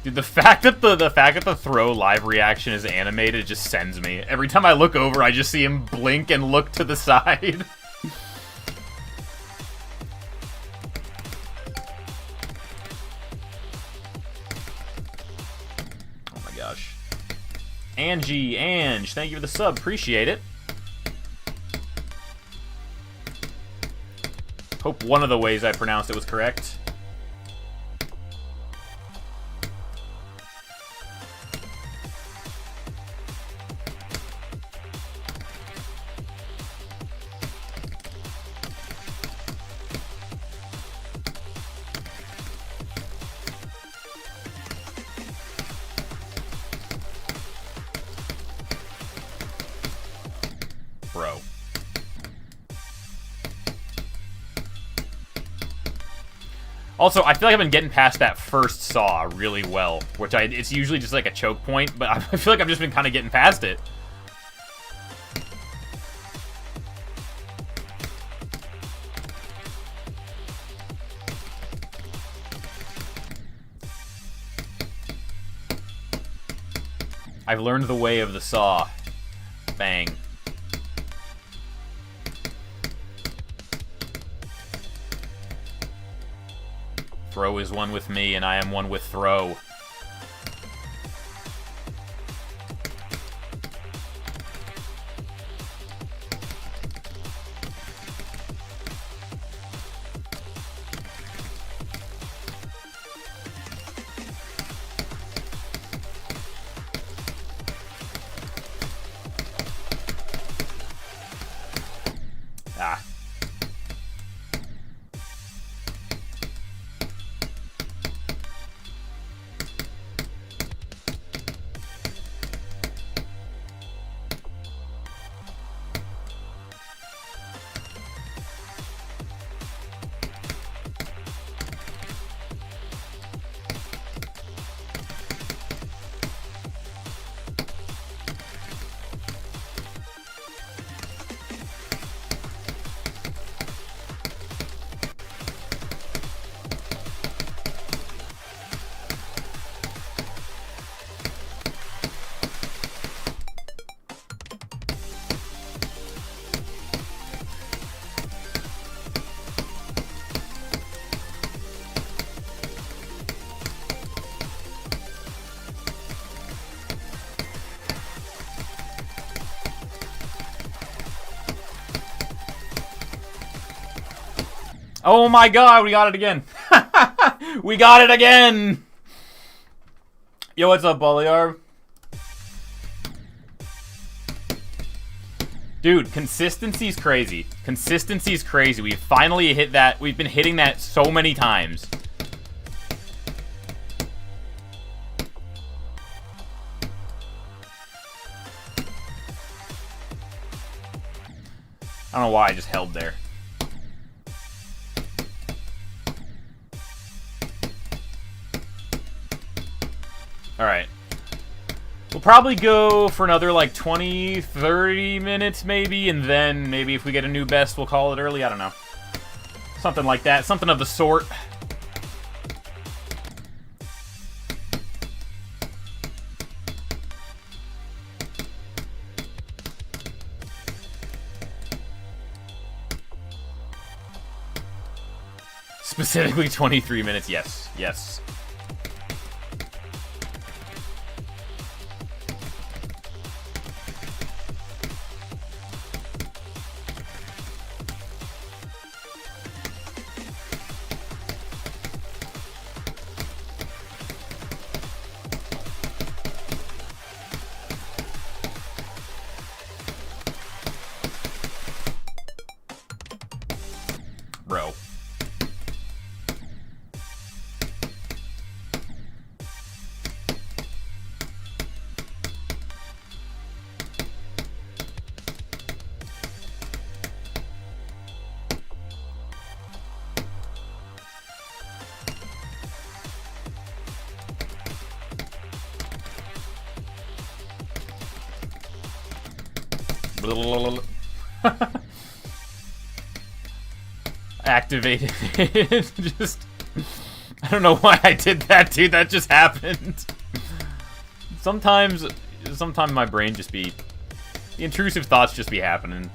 Dude, the fact that the throw live reaction is animated just sends me. Every time I look over, I just see him blink and look to the side. Oh my gosh. Ange, thank you for the sub, appreciate it. Hope one of the ways I pronounced it was correct. Bro. Also, I feel like I've been getting past that first saw really well, which it's usually just like a choke point, but I feel like I've just been kind of getting past it. I've learned the way of the saw. Bang. Throw is one with me, and I am one with throw. Ah. Oh my god, we got it again. We got it again. Yo, what's up, Boliar? Dude, consistency's crazy. Consistency's crazy. We finally hit that. We've been hitting that so many times. I don't know why I just held there. Alright. We'll probably go for another, like, 20, 30 minutes, maybe, and then maybe if we get a new best, we'll call it early. I don't know. Something like that. Something of the sort. Specifically 23 minutes, yes. Yes. Bro. Activated. Just, I don't know why I did that, dude. That just happened. Sometimes my brain just be, the intrusive thoughts just be happening.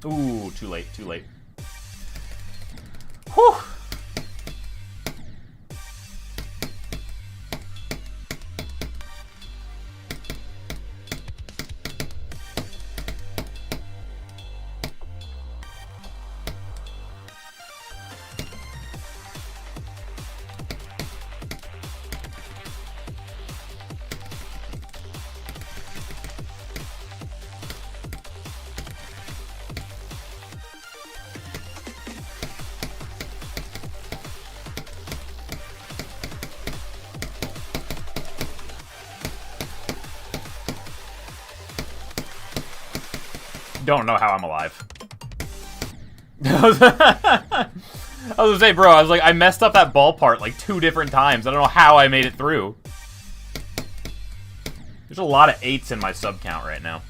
Ooh, too late, too late. Whew! Don't know how I'm alive. I was gonna say, bro, I was like, I messed up that ball part like 2 different times. I don't know how I made it through. There's a lot of 8s in my sub count right now.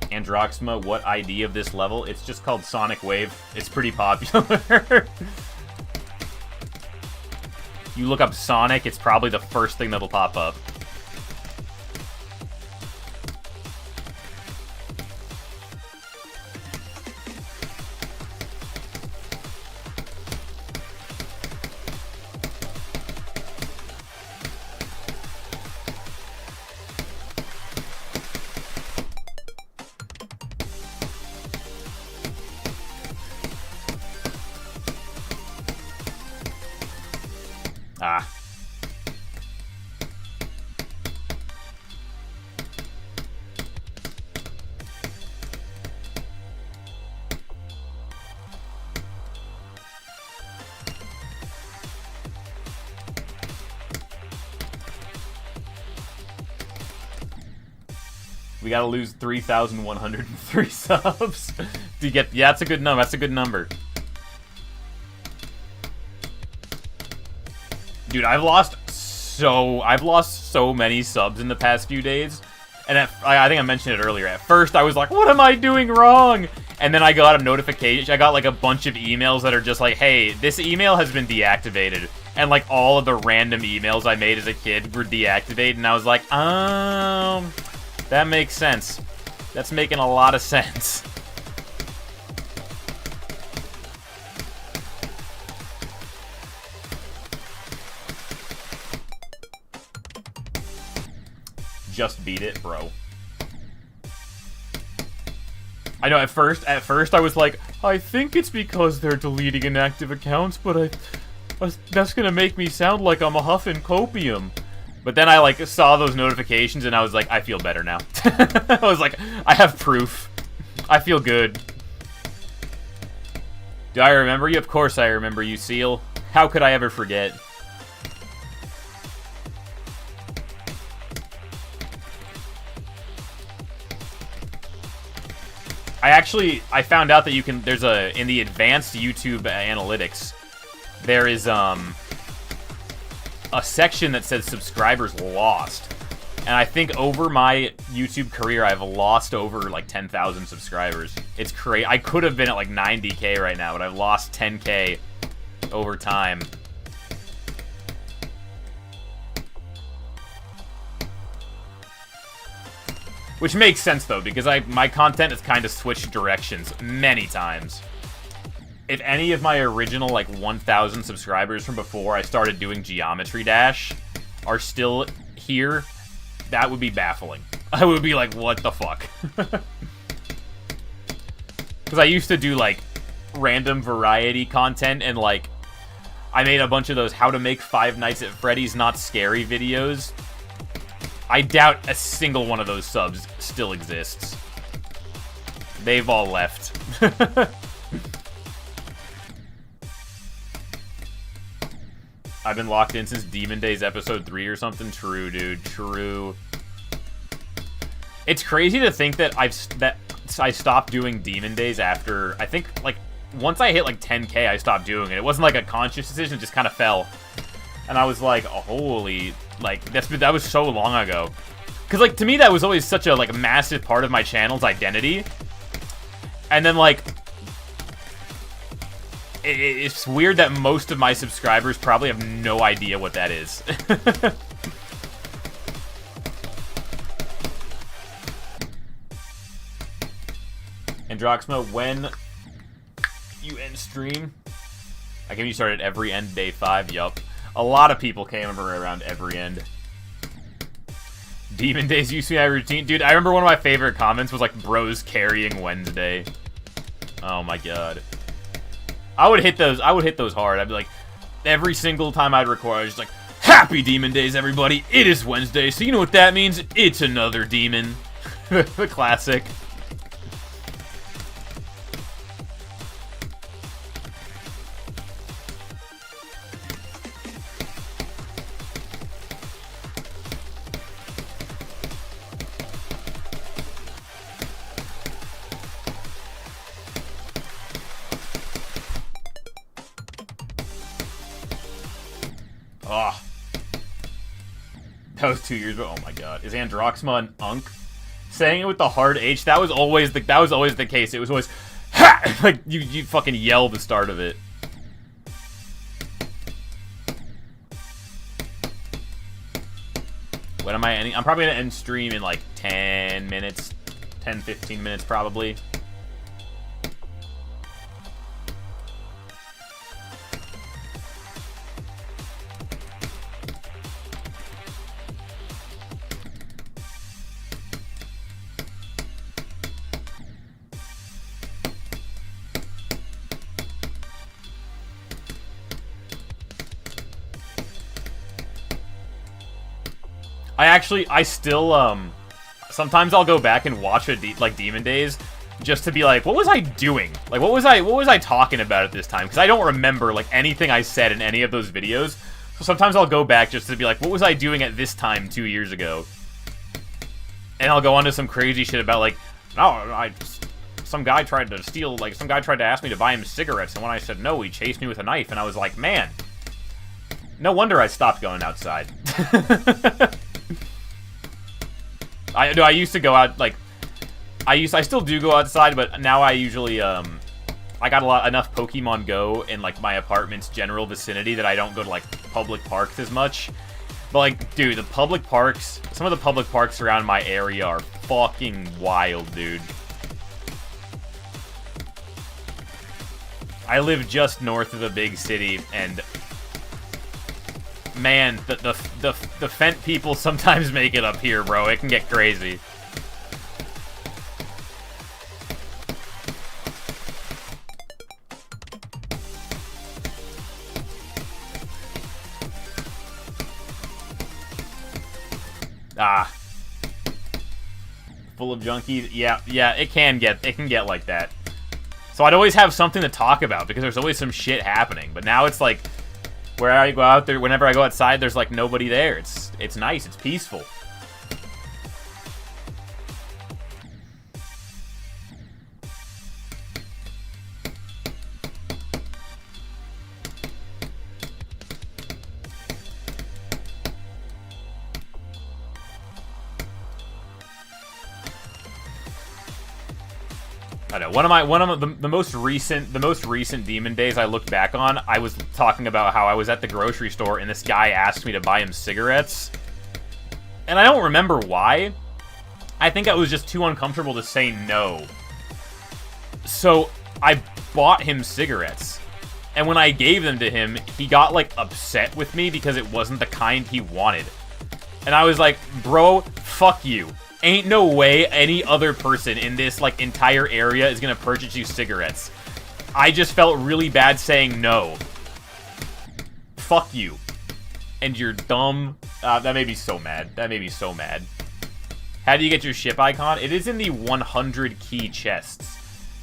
Androxma, what ID of this level? It's just called Sonic Wave. It's pretty popular. You look up Sonic, it's probably the first thing that'll pop up. Ah. We gotta lose 3,103 subs to get. Yeah, that's a good number. That's a good number. Dude, I've lost so many subs in the past few days, and I think I mentioned it earlier. At first, I was like, "What am I doing wrong?" And then I got a notification. I got like a bunch of emails that are just like, "Hey, this email has been deactivated," and like all of the random emails I made as a kid were deactivated, and I was like, that makes sense. That's making a lot of sense." Just beat it, bro. I know, at first I was like, I think it's because they're deleting inactive accounts, but that's gonna make me sound like I'm a huffing copium. But then I, like, saw those notifications, and I was like, I feel better now. I was like, I have proof. I feel good. Do I remember you? Of course I remember you, Seal. How could I ever forget? I found out that you can, in the advanced YouTube analytics, there is, a section that says subscribers lost. And I think over my YouTube career, I've lost over, like, 10,000 subscribers. It's crazy. I could have been at, like, 90K right now, but I've lost 10K over time. Which makes sense, though, because my content has kind of switched directions many times. If any of my original, like, 1,000 subscribers from before I started doing Geometry Dash are still here, that would be baffling. I would be like, what the fuck? Because I used to do, like, random variety content, and, like, I made a bunch of those How to Make Five Nights at Freddy's Not Scary videos. I doubt a single one of those subs still exists. They've all left. I've been locked in since Demon Days episode 3 or something. True, dude. True. It's crazy to think that I stopped doing Demon Days after, I think, like, once I hit, like, 10K, I stopped doing it. It wasn't, like, a conscious decision. It just kind of fell. And I was like, oh, holy, like, that was so long ago. Because, like, to me, that was always such a, like, massive part of my channel's identity. And then, like, it's weird that most of my subscribers probably have no idea what that is. Androxma, when you end stream, I can you start at every end day 5. Yup. A lot of people came around every end. Demon Days used to be my routine. Dude, I remember one of my favorite comments was like, bros carrying Wednesday. Oh my god. I would hit those hard. I'd be like, every single time I'd record, I was just like, happy Demon Days, everybody. It is Wednesday, so you know what that means? It's another demon. The classic. Oh. That was 2 years ago. Oh my god. Is Androxma an unk? Saying it with the hard H, that was always the case. It was always ha! Like you fucking yell the start of it. When am I ending? I'm probably gonna end stream in like 10 minutes. 10-15 minutes probably. I still, sometimes I'll go back and watch like Demon Days, just to be like, what was I doing? Like, what was I talking about at this time? Because I don't remember, like, anything I said in any of those videos. So sometimes I'll go back just to be like, what was I doing at this time 2 years ago? And I'll go on to some crazy shit about, like, no, some guy tried to steal, like, some guy tried to ask me to buy him cigarettes, and when I said no, he chased me with a knife, and I was like, man, no wonder I stopped going outside. I used to go out, like, I still do go outside, but now I usually, I got enough Pokemon Go in, like, my apartment's general vicinity that I don't go to, like, public parks as much. But, like, dude, the public parks, some of the public parks around my area are fucking wild, dude. I live just north of the big city, and man, the Fent people sometimes make it up here, bro. It can get crazy. Ah. Full of junkies. Yeah, it can get like that. So I'd always have something to talk about because there's always some shit happening. But now it's like, where I go out there, whenever I go outside, there's like nobody there. It's nice, it's peaceful. I know one of the most recent Demon Days I look back on, I was talking about how I was at the grocery store and this guy asked me to buy him cigarettes, and I don't remember why. I think I was just too uncomfortable to say no. So I bought him cigarettes, and when I gave them to him, he got like upset with me because it wasn't the kind he wanted, and I was like, bro, fuck you. Ain't no way any other person in this, like, entire area is gonna purchase you cigarettes. I just felt really bad saying no. Fuck you. And you're dumb. That made me so mad. That made me so mad. How do you get your ship icon? It is in the 100 key chests.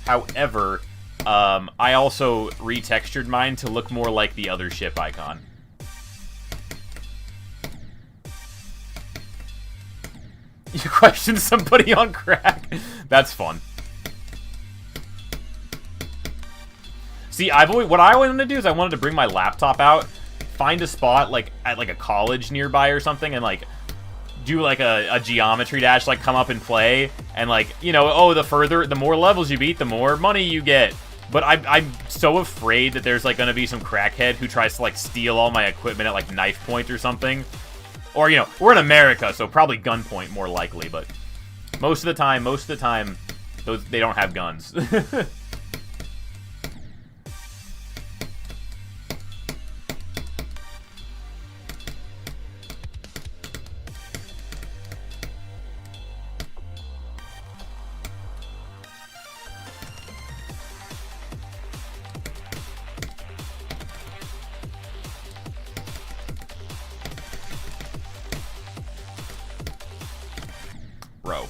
However, I also retextured mine to look more like the other ship icon. You question somebody on crack? That's fun. See, what I wanted to do is I wanted to bring my laptop out, find a spot like at like a college nearby or something, and like do like a geometry dash, like come up and play, and like, you know, oh, the more levels you beat, the more money you get. But I'm so afraid that there's like gonna be some crackhead who tries to like steal all my equipment at like knife point or something. Or, you know, we're in America, so probably gunpoint more likely, but most of the time, They don't have guns. Bro.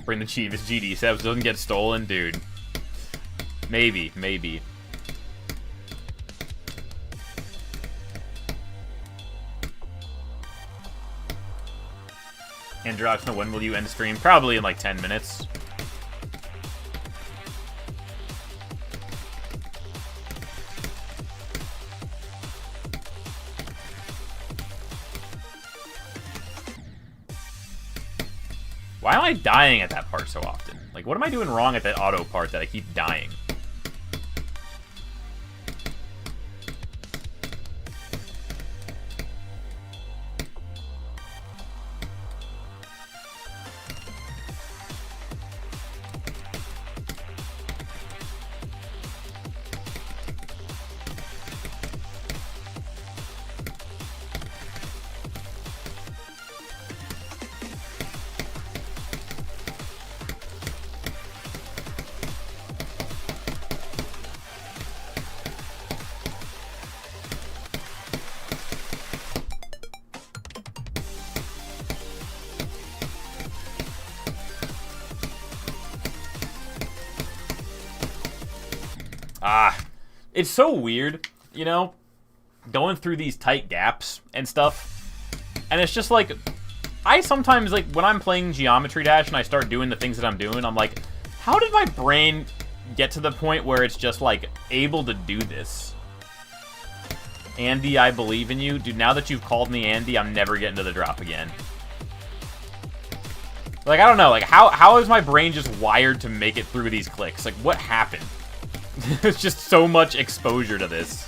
Bring the Chivas GD Sebs doesn't get stolen, dude. Maybe. Androxno, when will you end the stream? Probably in like 10 minutes. Why am I dying at that part so often? Like, what am I doing wrong at that auto part that I keep dying? It's so weird, you know, going through these tight gaps and stuff. And it's just like, I sometimes, like, when I'm playing Geometry Dash and I start doing the things that I'm doing, I'm like, how did my brain get to the point where it's just, like, able to do this? Andy, I believe in you. Dude, now that you've called me Andy, I'm never getting to the drop again. Like, I don't know, like, how is my brain just wired to make it through these clicks? Like, what happened? There's just so much exposure to this.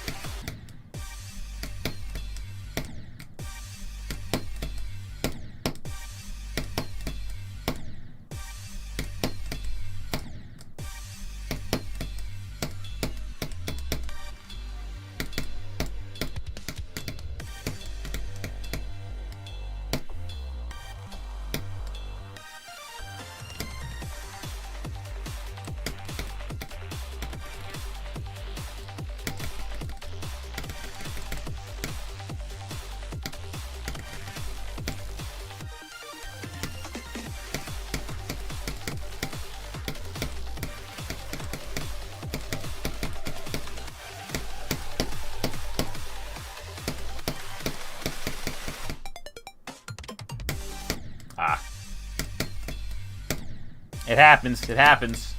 It happens. It happens.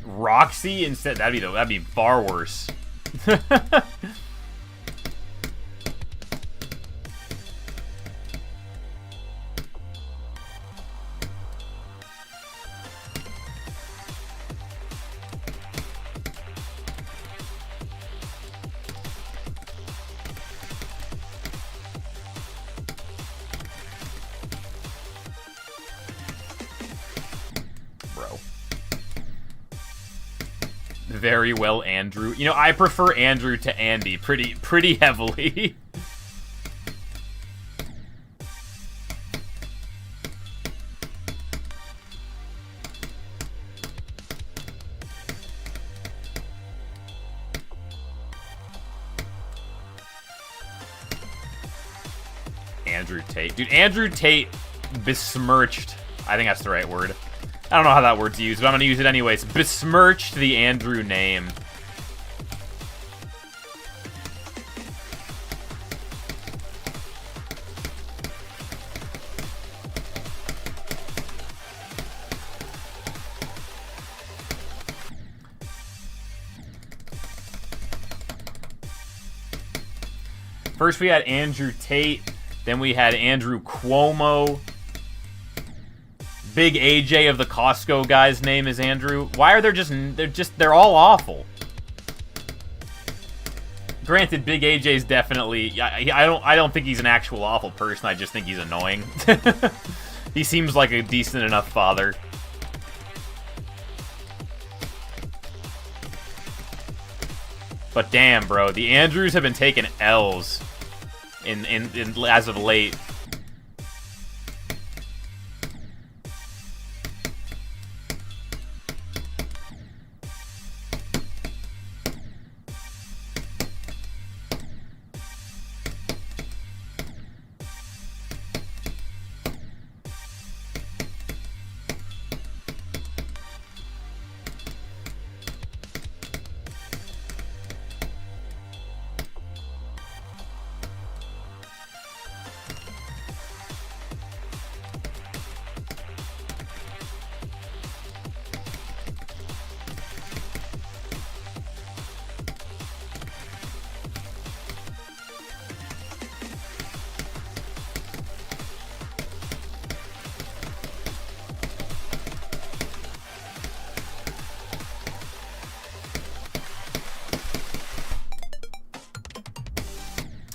Roxy instead, that'd be far worse. Very well, Andrew. You know, I prefer Andrew to Andy pretty heavily. Andrew Tate. Dude, Andrew Tate besmirched. I think that's the right word. I don't know how that word's used, but I'm going to use it anyways. Besmirched the Andrew name. First we had Andrew Tate, then we had Andrew Cuomo. Big AJ of the Costco guy's name is Andrew. Why are they're all awful. Granted, Big AJ's definitely, I don't think he's an actual awful person, I just think he's annoying. He seems like a decent enough father. But damn, bro, the Andrews have been taking L's in as of late.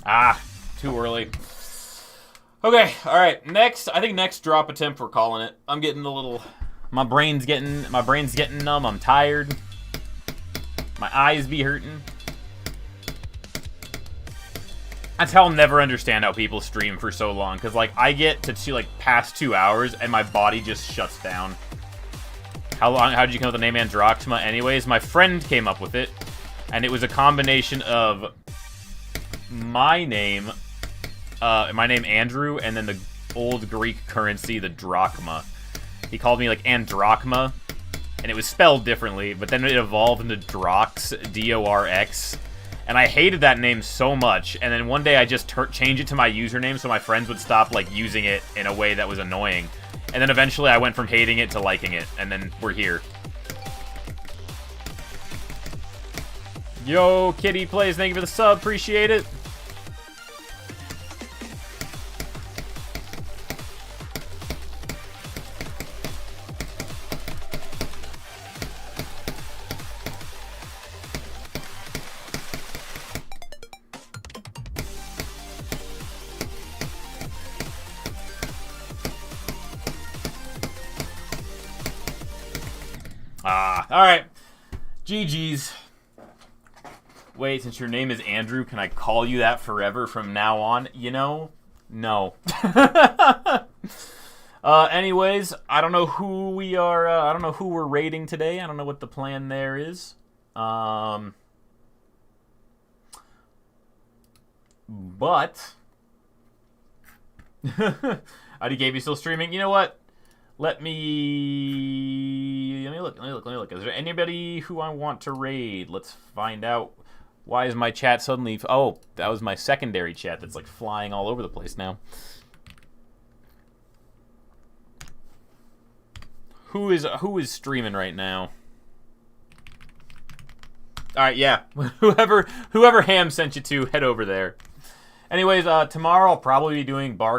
Ah, too early. Okay, alright, I think next drop attempt we're calling it. I'm getting a little, my brain's getting numb, I'm tired. My eyes be hurting. That's how I'll never understand how people stream for so long, because like I get to like past 2 hours and my body just shuts down. How did you come up with the name Androxma? Anyways, my friend came up with it, and it was a combination of my name Andrew, and then the old Greek currency, the drachma. He called me like Androchma, and it was spelled differently, but then it evolved into Drox, D-O-R-X, and I hated that name so much, and then one day I just changed it to my username so my friends would stop like using it in a way that was annoying, and then eventually I went from hating it to liking it, and then we're here. Yo, Kitty Plays, thank you for the sub, appreciate it. Alright. GG's. Wait, since your name is Andrew, can I call you that forever from now on? You know? No. Anyways, I don't know who we are, I don't know who we're raiding today. I don't know what the plan there is. But... IDKB still streaming. You know what? Let me look. Is there anybody who I want to raid? Let's find out. Why is my chat suddenly... Oh, that was my secondary chat that's like flying all over the place now. Who is streaming right now? Alright, yeah. Whoever Ham sent you to, head over there. Anyways, tomorrow I'll probably be doing bar